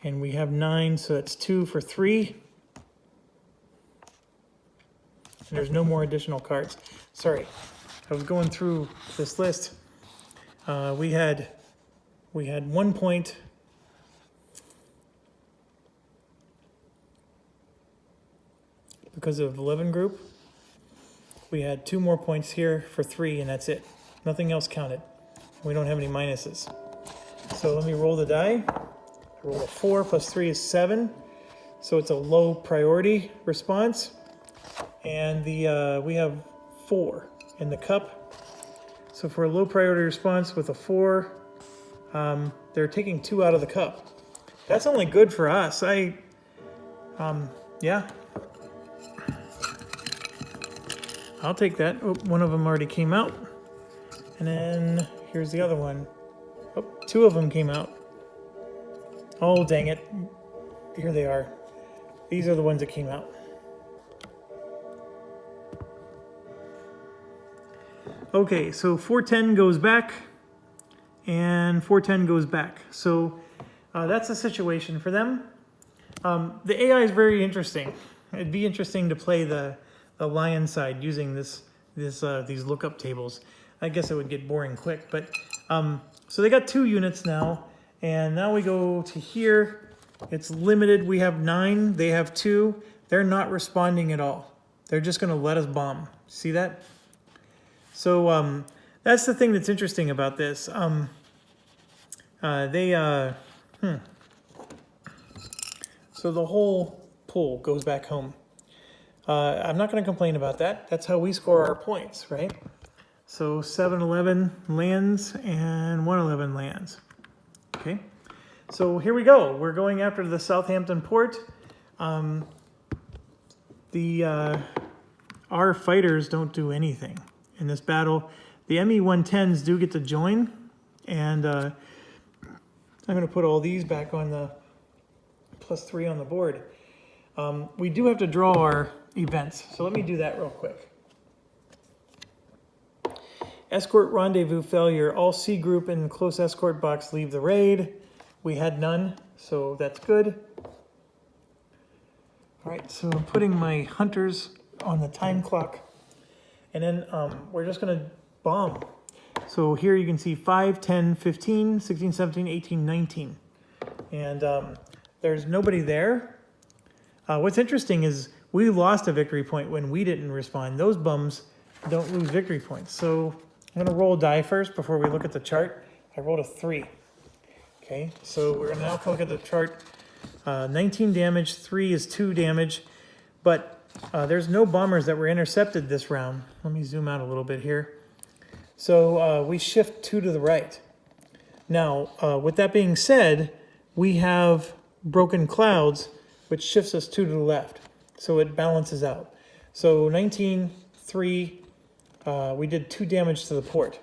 and we have 9, so that's 2 for 3. And there's no more additional cards. Sorry, I was going through this list. We had 1 point. Because of 11 group. We had 2 more points here for 3, and that's it. Nothing else counted. We don't have any minuses. So let me roll the die. I roll a 4 plus 3 is 7. So it's a low priority response. And we have 4 in the cup. So for a low priority response with a 4, they're taking 2 out of the cup. That's only good for us. Yeah. I'll take that. Oh, one of them already came out. And then here's the other one. Oh, 2 of them came out. Oh, dang it. Here they are. These are the ones that came out. Okay, so 410 goes back, and 410 goes back. So that's the situation for them. The AI is very interesting. It'd be interesting to play the lion side using these lookup tables. I guess it would get boring quick, but so they got 2 units now, and now we go to here. It's limited. We have 9. They have 2. They're not responding at all. They're just going to let us bomb. See that? So that's the thing that's interesting about this. So the whole pool goes back home. I'm not going to complain about that. That's how we score our points, right? So 711 lands and 111 lands. Okay, so here we go. We're going after the Southampton port. Our fighters don't do anything in this battle. The ME-110s do get to join, and I'm going to put all these back on the +3 on the board. We do have to draw our events, so let me do that real quick. Escort rendezvous failure. All C group in close escort box leave the raid. We had none, so that's good. All right, so I'm putting my hunters on the time clock, and then we're just going to bomb. So here you can see 5, 10, 15, 16, 17, 18, 19. And there's nobody there. What's interesting is we lost a victory point when we didn't respond. Those bums don't lose victory points. So I'm going to roll a die first before we look at the chart. I rolled a 3. Okay, so we're going to now look at the chart. 19 damage, 3 is 2 damage, but there's no bombers that were intercepted this round. Let me zoom out a little bit here. So we shift 2 to the right. Now, with that being said, we have broken clouds, which shifts us 2 to the left. So it balances out. So 19-3, we did 2 damage to the port.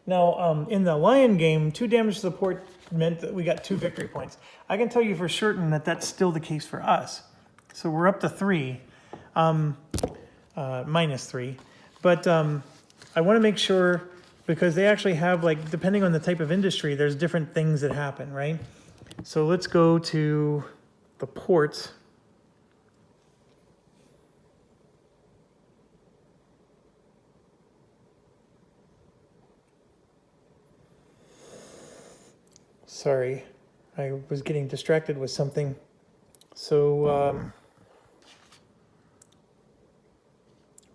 Now, in the Lion game, 2 damage to the port meant that we got 2 victory points. I can tell you for certain that that's still the case for us. So we're up to 3, minus 3. But I want to make sure, because they actually have, like, depending on the type of industry, there's different things that happen, right? So let's go to the ports. Sorry, I was getting distracted with something. So,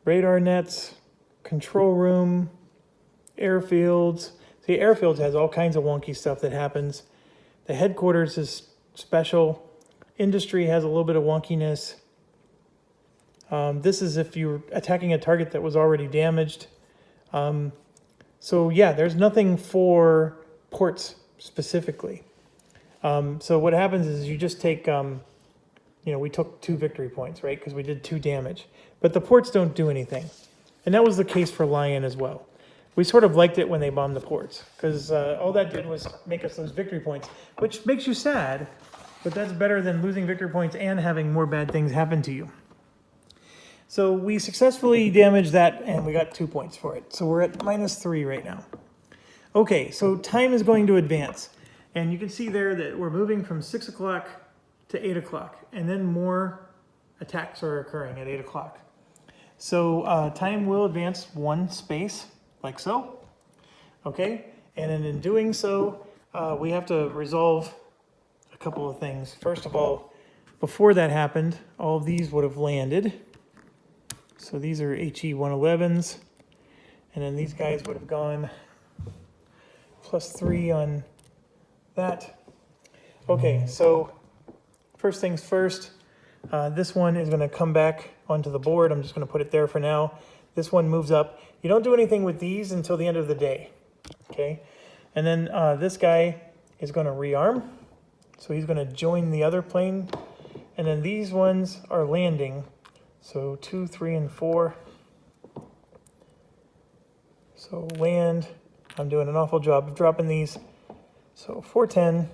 radar nets, control room, airfields. See, airfields has all kinds of wonky stuff that happens. The headquarters is special. Industry has a little bit of wonkiness. This is if you're attacking a target that was already damaged. So yeah, there's nothing for ports specifically. So what happens is you just take, we took 2 victory points, right? Because we did 2 damage. But the ports don't do anything. And that was the case for Lion as well. We sort of liked it when they bombed the ports, because all that did was make us lose victory points, which makes you sad, but that's better than losing victory points and having more bad things happen to you. So we successfully damaged that, and we got 2 points for it. So we're at minus 3 right now. Okay, so time is going to advance. And you can see there that we're moving from 6 o'clock to 8 o'clock, and then more attacks are occurring at 8 o'clock. So time will advance 1 space, like so. Okay, and then in doing so, we have to resolve a couple of things. First of all, before that happened, all of these would have landed. So these are HE-111s, and then these guys would have gone +3 on that. Okay, so first things first, this one is going to come back onto the board. I'm just going to put it there for now. This one moves up. You don't do anything with these until the end of the day, okay? And then this guy is going to rearm, so he's going to join the other plane. And then these ones are landing, so 2, 3, and 4. So land. I'm doing an awful job of dropping these. So 410,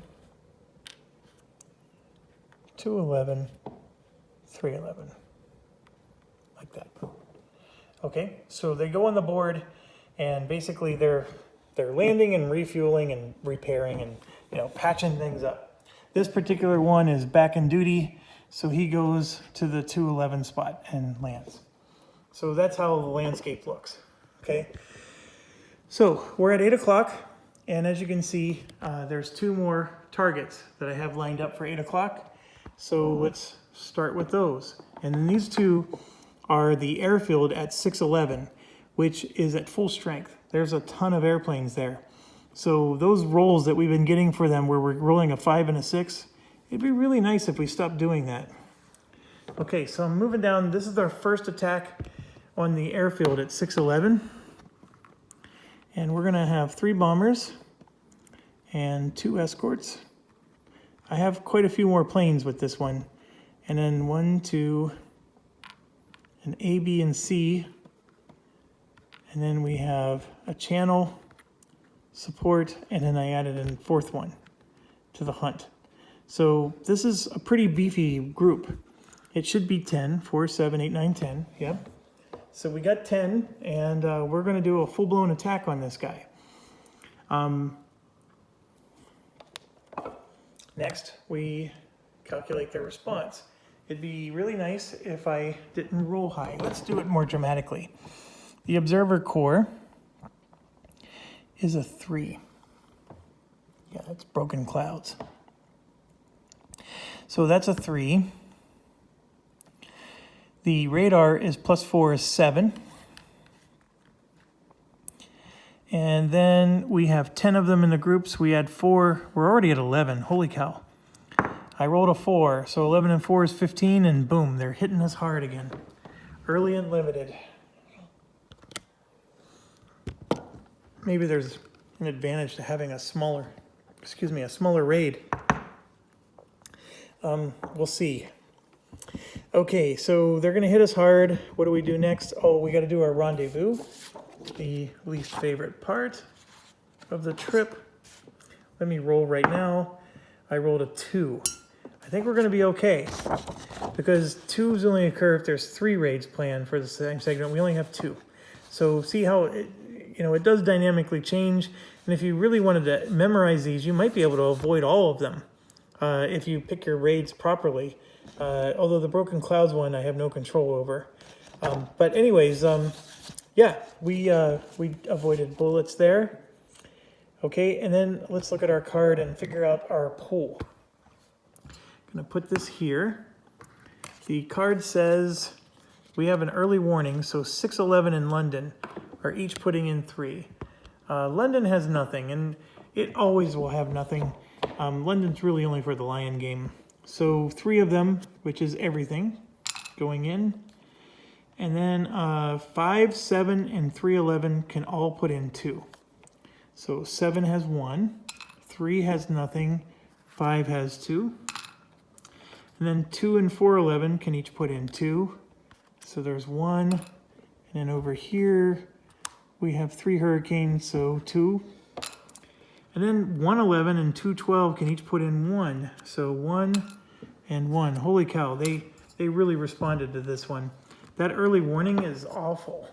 211, 311, like that. Okay, so they go on the board, and basically they're landing and refueling and repairing and patching things up. This particular one is back in duty, so he goes to the 211 spot and lands. So that's how the landscape looks. Okay, so we're at 8 o'clock, and as you can see, there's 2 more targets that I have lined up for 8 o'clock. So let's start with those. And then these 2 are the airfield at 611, which is at full strength. There's a ton of airplanes there. So those rolls that we've been getting for them, where we're rolling a 5 and a 6, it'd be really nice if we stopped doing that. Okay, so I'm moving down. This is our first attack on the airfield at 611. And we're gonna have 3 bombers and 2 escorts. I have quite a few more planes with this one. And then 1, 2, an A, B, and C. And then we have a channel, support, and then I added a 4th one to the hunt. So this is a pretty beefy group. It should be 10, 4, 7, 8, 9, 10, yep. So we got 10, and we're gonna do a full-blown attack on this guy. Next, we calculate their response. It'd be really nice if I didn't roll high. Let's do it more dramatically. The observer core is a 3. Yeah, that's broken clouds. So that's a 3. The radar is +4 is 7. And then we have 10 of them in the groups. We add 4. We're already at 11. Holy cow. I rolled a 4. So 11 and 4 is 15, and boom, they're hitting us hard again. Early and limited. Maybe there's an advantage to having a smaller excuse me, a smaller raid. We'll see. Okay, so they're gonna hit us hard. What do we do next? Oh, we gotta do our rendezvous, the least favorite part of the trip. Let me roll right now. I rolled a 2. I think we're gonna be okay, because 2s only occur if there's 3 raids planned for the same segment. We only have 2. So see how it does dynamically change. And if you really wanted to memorize these, you might be able to avoid all of them if you pick your raids properly. Although the Broken Clouds one I have no control over. But anyways, yeah, we avoided bullets there. Okay, and then let's look at our card and figure out our pool. I'm gonna put this here. The card says we have an early warning, so 611 in London are each putting in 3. London has nothing, and it always will have nothing. London's really only for the Lion game. So 3 of them, which is everything, going in. And then 5, 7, and 311 can all put in 2. So 7 has 1, 3 has nothing, 5 has 2. And then 2 and 411 can each put in 2. So there's 1. And then over here, we have 3 hurricanes, so 2. And then 111 and 212 can each put in 1. So 1 and 1. Holy cow, they really responded to this one. That early warning is awful.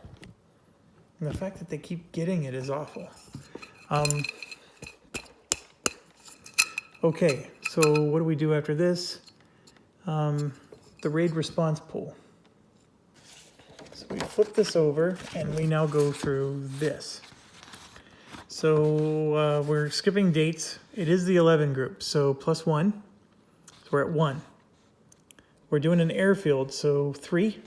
And the fact that they keep getting it is awful. Okay, so what do we do after this? The raid response pool. So we flip this over and we now go through this. So we're skipping dates. It is the 11 group, so +1. So we're at 1. We're doing an airfield, so 3.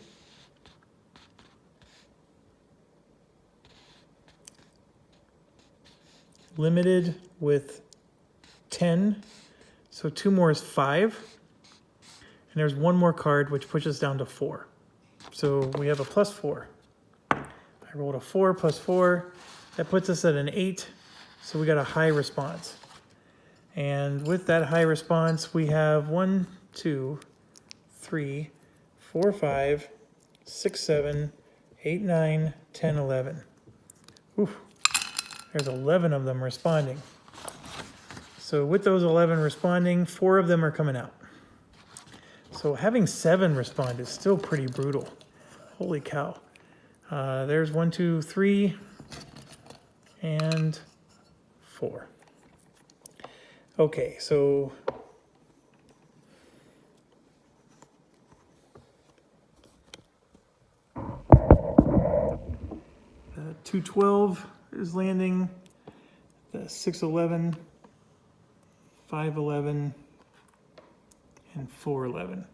Limited with 10, so 2 more is 5. And there's 1 more card, which pushes down to 4. So we have a +4. I rolled a 4 + 4. That puts us at an 8, so we got a high response. And with that high response, we have 1, 2, 3, 4, 5, 6, 7, 8, 9, 10, 11. Oof. There's 11 of them responding. So with those 11 responding, 4 of them are coming out. So having 7 respond is still pretty brutal. Holy cow. There's 1, 2, 3, and 4. Okay, so the 212 is landing, the 611, 511, and 411.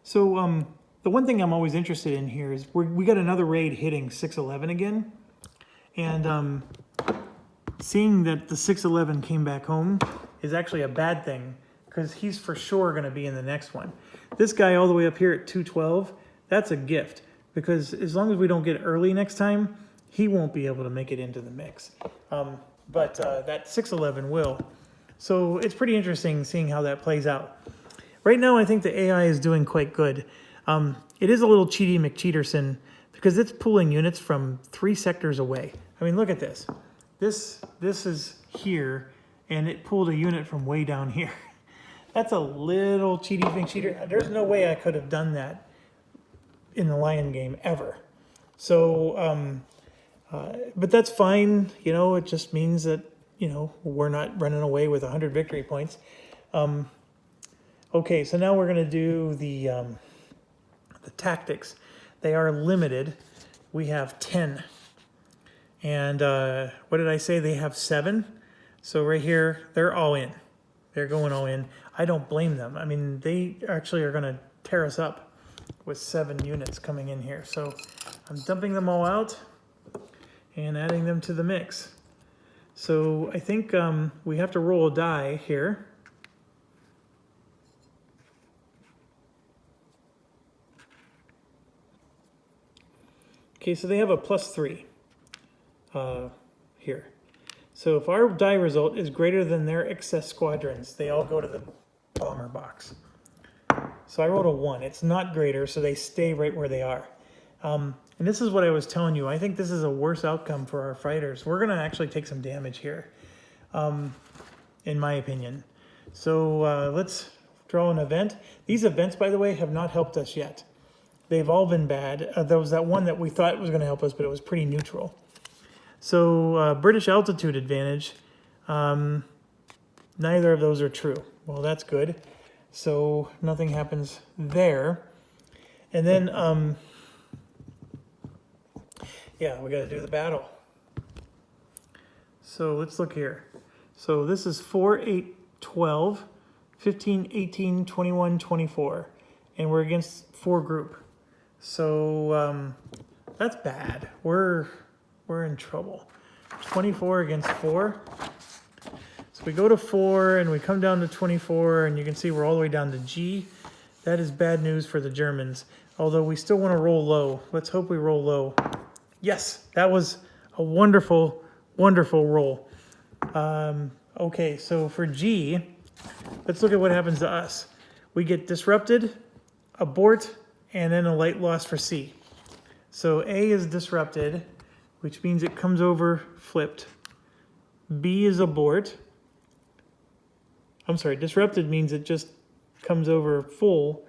So the one thing I'm always interested in here is we got another raid hitting 611 again, and seeing that the 611 came back home is actually a bad thing, because he's for sure going to be in the next one. This guy all the way up here at 212, that's a gift, because as long as we don't get early next time, he won't be able to make it into the mix. But that 611 will. So it's pretty interesting seeing how that plays out. Right now, I think the AI is doing quite good. It is a little cheaty McCheaterson, because it's pulling units from 3 sectors away. I mean, look at this. This is here, and it pulled a unit from way down here. That's a little cheaty McCheater. There's no way I could have done that in the Lion game ever. So, but that's fine. You know, it just means that, you know, we're not running away with 100 victory points. Okay, so now we're going to do the tactics. They are limited. We have 10. And what did I say? They have 7. So right here, they're all in. They're going all in. I don't blame them. I mean, they actually are going to tear us up with 7 units coming in here. So I'm dumping them all out and adding them to the mix. So I think we have to roll a die here. Okay, so they have a +3 here. So if our die result is greater than their excess squadrons, they all go to the bomber box. So I rolled a 1. It's not greater, so they stay right where they are. And this is what I was telling you. I think this is a worse outcome for our fighters. We're going to actually take some damage here, in my opinion. So let's draw an event. These events, by the way, have not helped us yet. They've all been bad. There was that one that we thought was going to help us, but it was pretty neutral. So British altitude advantage, neither of those are true. Well, that's good. So nothing happens there. And then, yeah, we got to do the battle. So let's look here. So this is 4, 8, 12, 15, 18, 21, 24. And we're against 4 group. So that's bad. We're in trouble. 24 against 4. So we go to 4 and we come down to 24, and you can see we're all the way down to G. That is bad news for the Germans. Although we still want to roll low. Let's hope we roll low. Yes, that was a wonderful, wonderful roll. Okay, so for G, let's look at what happens to us. We get disrupted, abort, and then a light loss for C. So A is disrupted, which means it comes over flipped. B is abort. I'm sorry, disrupted means it just comes over full.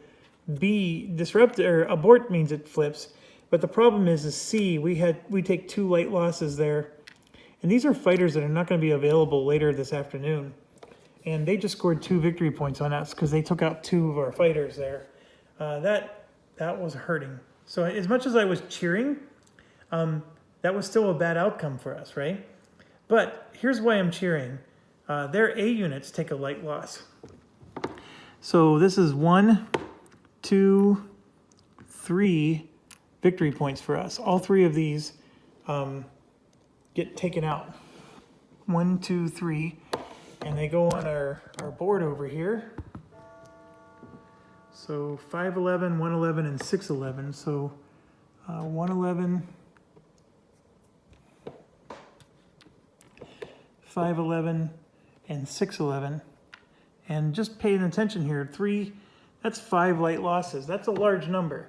B, disrupted or abort means it flips. But the problem is C, we take 2 light losses there. And these are fighters that are not going to be available later this afternoon. And they just scored 2 victory points on us because they took out 2 of our fighters there. That was hurting. So as much as I was cheering, that was still a bad outcome for us, right? But here's why I'm cheering. Their A units take a light loss. So this is 1, 2, 3 victory points for us. All 3 of these get taken out. 1, 2, 3. And they go on our board over here. So 511, 111, and 611. So 111, 511, and 611. And just paying attention here, 3, that's 5 light losses. That's a large number.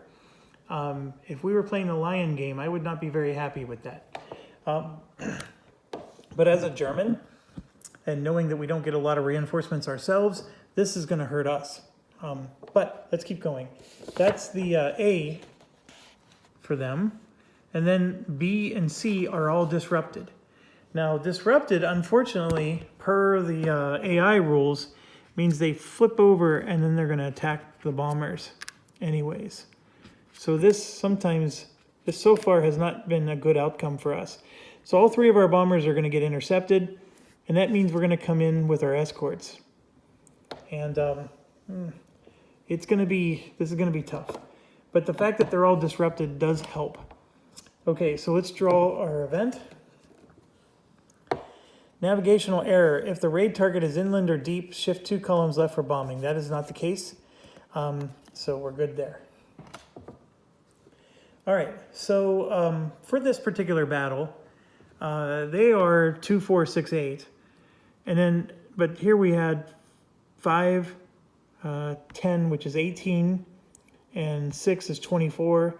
If we were playing the Lion game, I would not be very happy with that. But as a German, and knowing that we don't get a lot of reinforcements ourselves, this is going to hurt us. But let's keep going. That's the A for them. And then B and C are all disrupted. Now, disrupted, unfortunately, per the AI rules, means they flip over and then they're going to attack the bombers anyways. So this so far has not been a good outcome for us. So all 3 of our bombers are going to get intercepted, and that means we're going to come in with our escorts. And this is going to be tough. But the fact that they're all disrupted does help. Okay, so let's draw our event. Navigational error. If the raid target is inland or deep, shift 2 columns left for bombing. That is not the case. So we're good there. All right, so for this particular battle, they are 2, 4, 6, 8. And then, but here we had 5, 10, which is 18, and 6 is 24,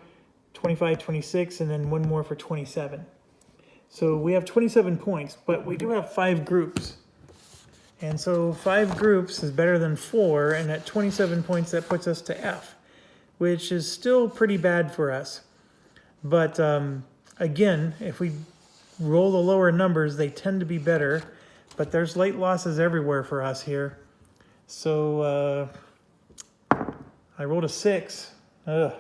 25, 26, and then 1 more for 27. So we have 27 points, but we do have 5 groups. And so 5 groups is better than 4, and at 27 points, that puts us to F, which is still pretty bad for us. But again, if we roll the lower numbers, they tend to be better, but there's light losses everywhere for us here. So I rolled a 6. Ugh.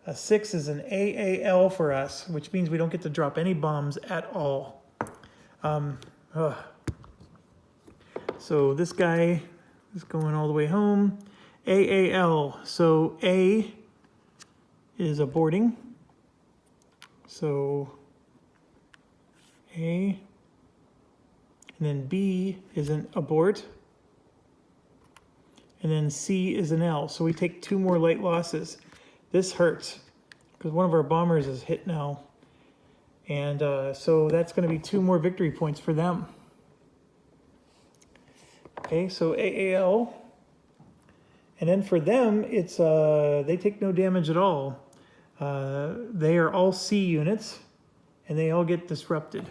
A 6 is an AAL for us, which means we don't get to drop any bombs at all. So this guy is going all the way home. AAL. So A is aborting. So A. And then B is an abort. And then C is an L. So we take 2 more light losses. This hurts because one of our bombers is hit now. And so that's going to be 2 more victory points for them. Okay, so AAL. And then for them, it's they take no damage at all. They are all C units, and they all get disrupted.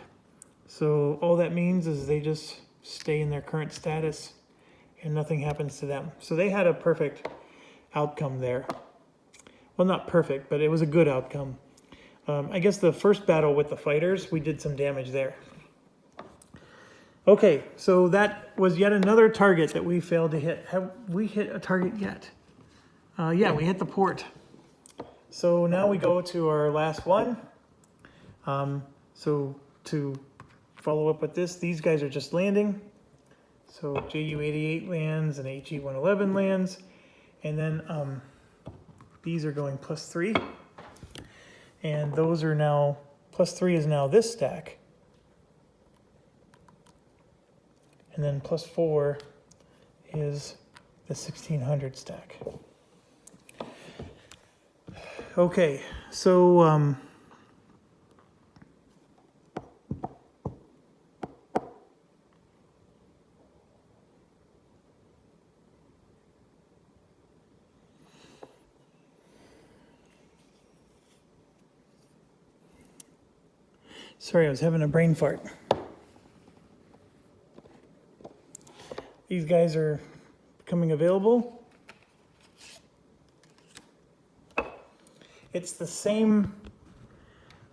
So all that means is they just stay in their current status, and nothing happens to them. So they had a perfect outcome there. Well, not perfect, but it was a good outcome. I guess the first battle with the fighters, we did some damage there. Okay, so that was yet another target that we failed to hit. Have we hit a target yet? Yeah, we hit the port. So now we go to our last one. So to follow up with this, these guys are just landing. So JU-88 lands and HE-111 lands. And then these are going +3. And those are now, +3 is now this stack. And then +4 is the 1600 stack. Okay, so sorry, I was having a brain fart. These guys are becoming available. It's the same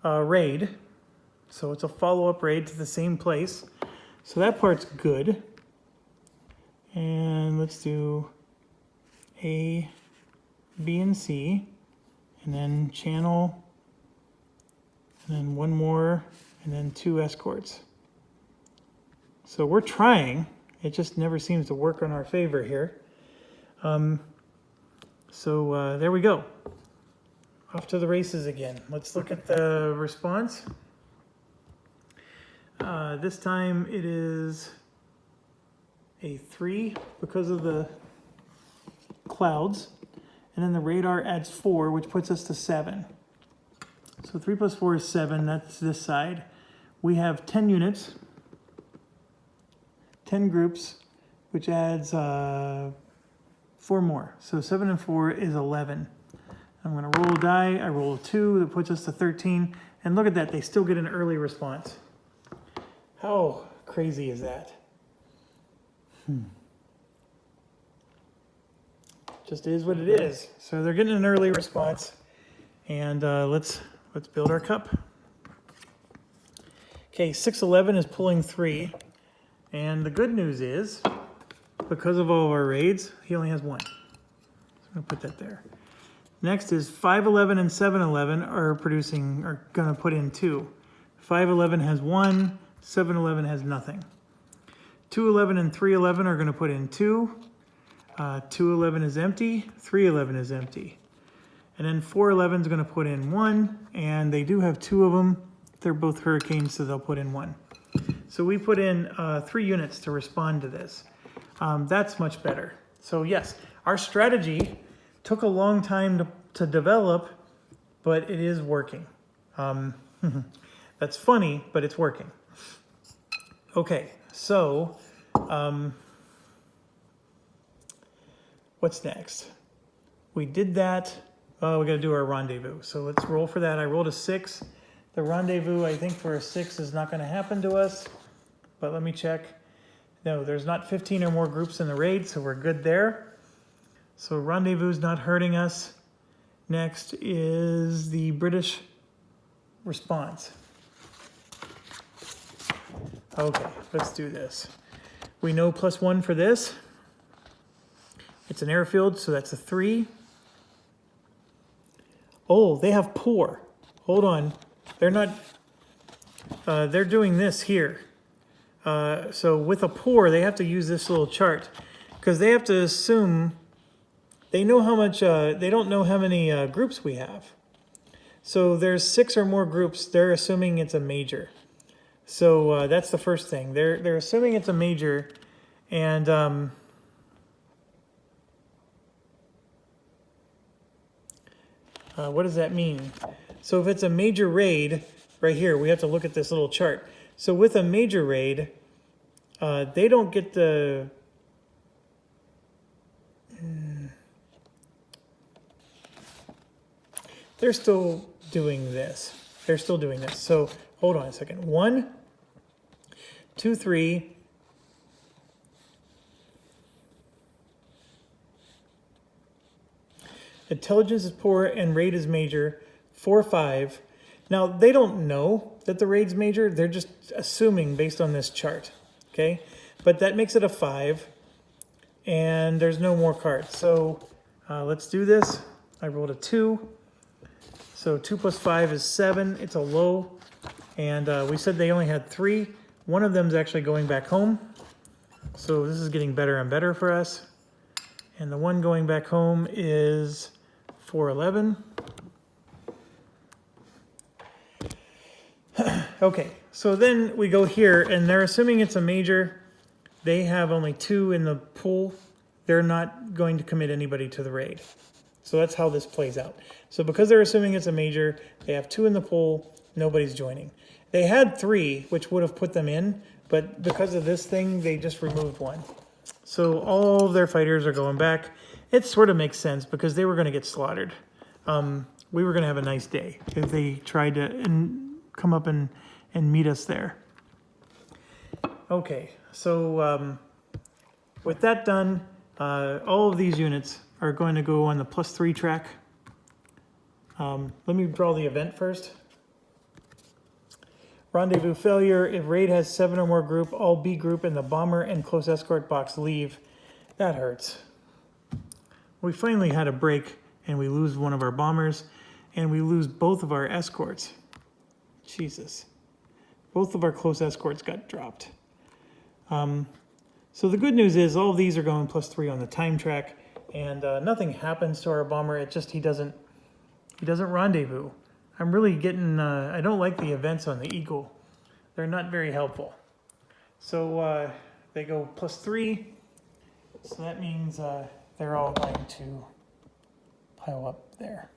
raid, so it's a follow-up raid to the same place. So that part's good. And let's do A, B, and C, and then channel, and then 1 more, and then 2 escorts. So we're trying. It just never seems to work in our favor here. So there we go. Off to the races again. Let's look at the response. This time it is a 3 because of the clouds. And then the radar adds 4, which puts us to 7. So 3 + 4 is 7. That's this side. We have 10 units. 10 groups, which adds 4 more. So 7 and 4 is 11. I'm going to roll a die. I roll a 2. That puts us to 13. And look at that. They still get an early response. How crazy is that? Just is what it is. So they're getting an early response. And let's build our cup. Okay, 611 is pulling 3. And the good news is, because of all of our raids, he only has 1. So I'm going to put that there. Next is 511 and 711 are going to put in 2. 511 has 1, 711 has nothing. 211 and 311 are going to put in 2. 211 is empty, 311 is empty. And then 411 is going to put in 1, and they do have 2 of them. They're both hurricanes, so they'll put in 1. So we put in 3 units to respond to this. That's much better. So yes, our strategy took a long time to develop, but it is working. That's funny, but it's working. Okay, so what's next? We did that. Oh, we got to do our rendezvous. So let's roll for that. I rolled a 6. The rendezvous, I think, for a 6 is not going to happen to us. But let me check. No, there's not 15 or more groups in the raid, so we're good there. So rendezvous is not hurting us. Next is the British response. Okay, let's do this. We know +1 for this. It's an airfield, so that's a 3. Oh, they have poor. Hold on. They're not, they're doing this here. So with a pour, they have to use this little chart because they have to assume, they know how much, they don't know how many groups we have. So there's 6 or more groups. They're assuming it's a major. So that's the first thing. They're assuming it's a major, and what does that mean? So if it's a major raid, right here, we have to look at this little chart. So with a major raid, they don't get the... They're still doing this. They're still doing this. So hold on a second. 1, 2, 3. Intelligence is poor and raid is major. 4, 5. Now, they don't know that the raid's major. They're just assuming based on this chart. Okay? But that makes it a 5. And there's no more cards. So let's do this. I rolled a 2. So 2 plus 5 is 7. It's a low. And we said they only had 3. One of them is actually going back home. So this is getting better and better for us. And the one going back home is 411. Okay, so then we go here, and they're assuming it's a major. They have only 2 in the pool. They're not going to commit anybody to the raid. So that's how this plays out. So because they're assuming it's a major, they have 2 in the pool, nobody's joining. They had 3, which would have put them in, but because of this thing, they just removed 1. So all of their fighters are going back. It sort of makes sense because they were going to get slaughtered. We were going to have a nice day if they tried to come up and meet us there. Okay, so with that done, all of these units are going to go on the +3 track. Let me draw the event first. Rendezvous failure. If raid has 7 or more group, all B group in the bomber and close escort box leave. That hurts. We finally had a break and we lose one of our bombers and we lose both of our escorts. Jesus. Both of our close escorts got dropped. So the good news is all of these are going +3 on the time track, and nothing happens to our bomber. It just he doesn't rendezvous. I'm really getting, I don't like the events on the Eagle. They're not very helpful. So they go +3. So that means they're all going to pile up there.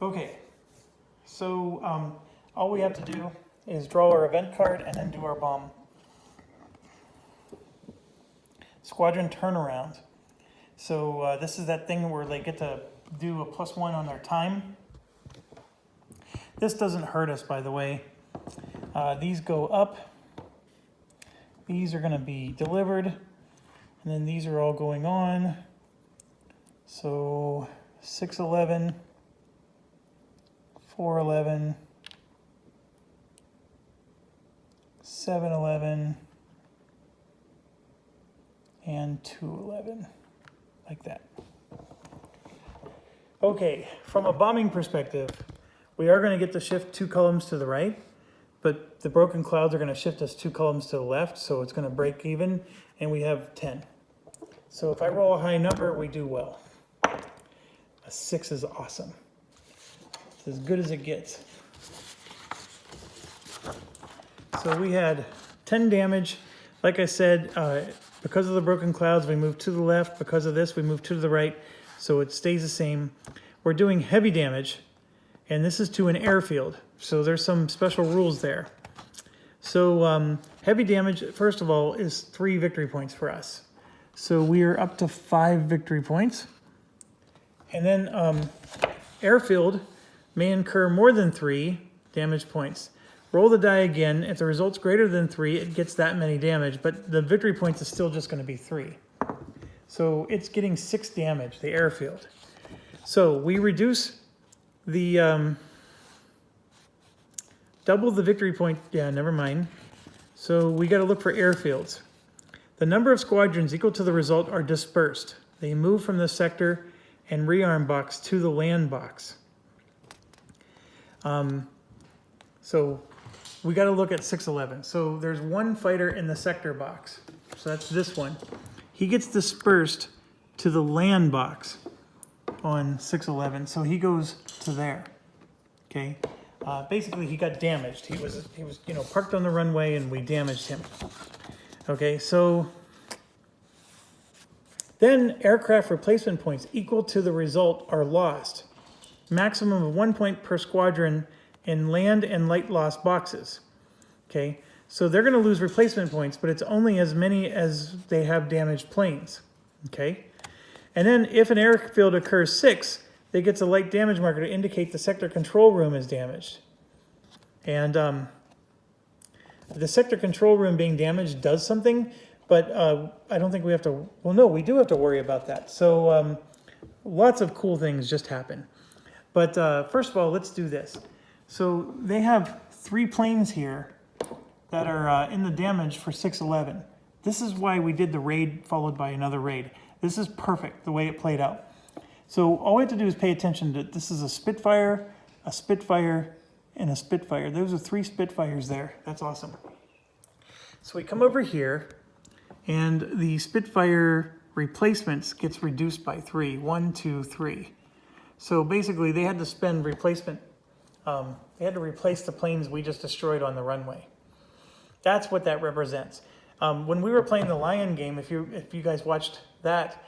Okay. So all we have to do is draw our event card and then do our bomb. Squadron turnaround. So this is that thing where they get to do a +1 on their time. This doesn't hurt us, by the way. These go up. These are going to be delivered. And then these are all going on. So 611, 411, 711, and 211, like that. Okay, from a bombing perspective, we are going to get to shift 2 columns to the right, but the broken clouds are going to shift us 2 columns to the left, so it's going to break even, and we have 10. So if I roll a high number, we do well. A 6 is awesome. It's as good as it gets. So we had 10 damage. Like I said, because of the broken clouds, we moved to the left. Because of this, we moved to the right. So it stays the same. We're doing heavy damage, and this is to an airfield. So there's some special rules there. So heavy damage, first of all, is 3 victory points for us. So we are up to 5 victory points. And then airfield may incur more than 3 damage points. Roll the die again. If the result's greater than 3, it gets that many damage, but the victory points is still just going to be 3. So it's getting 6 damage, the airfield. So we reduce the, double the victory point, yeah, never mind. So we got to look for airfields. The number of squadrons equal to the result are dispersed. They move from the sector and rearm box to the land box. So we got to look at 611. So there's 1 fighter in the sector box. So that's this one. He gets dispersed to the land box on 611. So he goes to there. Okay. Basically, he got damaged. He was parked on the runway, and we damaged him. Okay. So then aircraft replacement points equal to the result are lost. maximum of 1 point per squadron in land and light loss boxes. Okay, so they're going to lose replacement points, but it's only as many as they have damaged planes. Okay, and then if an airfield occurs 6, it gets a light damage marker to indicate the sector control room is damaged. And the sector control room being damaged does something, but I don't think we have to, well, no, we do have to worry about that. So lots of cool things just happen. But first of all, let's do this. So they have 3 planes here that are in the damage for 611. This is why we did the raid followed by another raid. This is perfect, the way it played out. So all we have to do is pay attention to, this is a Spitfire, and a Spitfire. Those are 3 Spitfires there. That's awesome. So we come over here, and the Spitfire replacements gets reduced by 3. 1, 2, 3. So basically, they had to spend replacement. They had to replace the planes we just destroyed on the runway. That's what that represents. When we were playing the Lion game, if you guys watched that,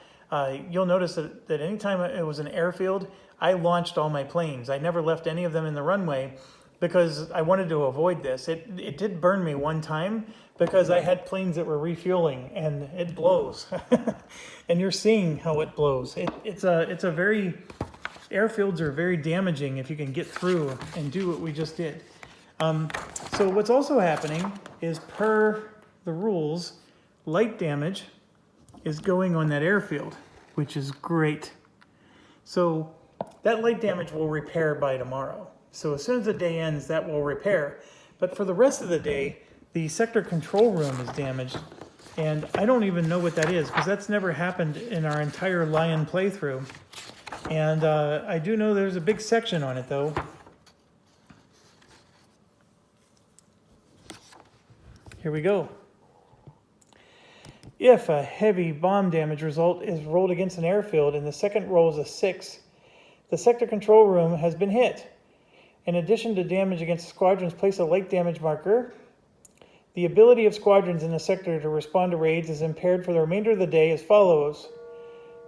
you'll notice that anytime it was an airfield, I launched all my planes. I never left any of them in the runway because I wanted to avoid this. It did burn me one time because I had planes that were refueling, and it blows. And you're seeing how it blows. It's a very, airfields are very damaging if you can get through and do what we just did. So what's also happening is, per the rules, light damage is going on that airfield, which is great. So that light damage will repair by tomorrow. So as soon as the day ends, that will repair. But for the rest of the day, the sector control room is damaged. And I don't even know what that is, because that's never happened in our entire Lion playthrough. And I do know there's a big section on it, though. Here we go. If a heavy bomb damage result is rolled against an airfield and the second roll is a 6, the sector control room has been hit. In addition to damage against squadrons, place a light damage marker. The ability of squadrons in the sector to respond to raids is impaired for the remainder of the day as follows.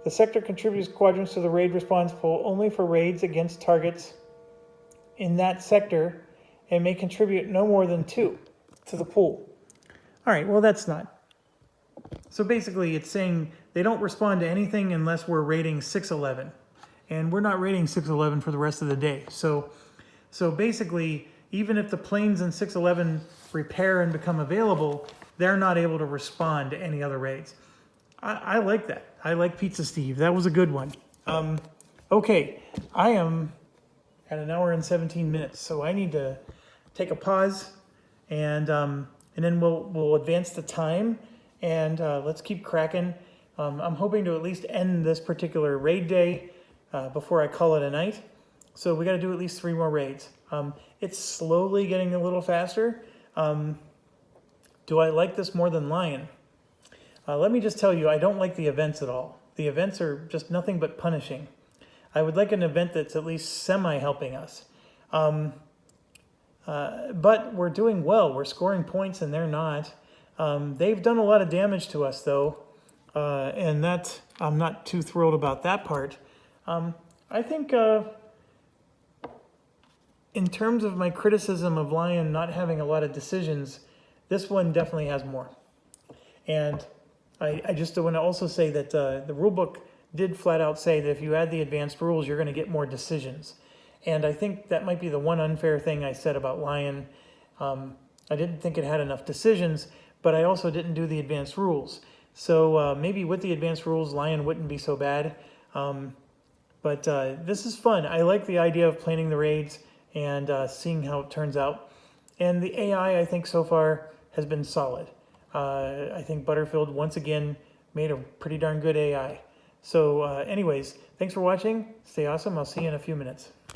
The sector contributes squadrons to the raid response pool only for raids against targets in that sector and may contribute no more than 2 to the pool. All right, well, that's not. So basically, it's saying they don't respond to anything unless we're rating 611. And we're not rating 611 for the rest of the day. So basically, even if the planes in 611 repair and become available, they're not able to respond to any other raids. I like that. I like Pizza Steve. That was a good one. Okay, I am at 1 hour and 17 minutes, so I need to take a pause, and then we'll advance the time, and let's keep cracking. I'm hoping to at least end this particular raid day before I call it a night. So we got to do at least 3 more raids. It's slowly getting a little faster. Do I like this more than Lion? Let me just tell you, I don't like the events at all. The events are just nothing but punishing. I would like an event that's at least semi-helping us. But we're doing well. We're scoring points and they're not. They've done a lot of damage to us, though, and that I'm not too thrilled about that part. I think in terms of my criticism of Lion not having a lot of decisions, this one definitely has more. And I just want to also say that the rulebook did flat out say that if you add the advanced rules, you're going to get more decisions. And I think that might be the one unfair thing I said about Lion. I didn't think it had enough decisions, but I also didn't do the advanced rules. So maybe with the advanced rules, Lion wouldn't be so bad. But this is fun. I like the idea of planning the raids and seeing how it turns out. And the AI, I think, so far has been solid. I think Butterfield, once again, made a pretty darn good AI. So anyways, thanks for watching. Stay awesome. I'll see you in a few minutes.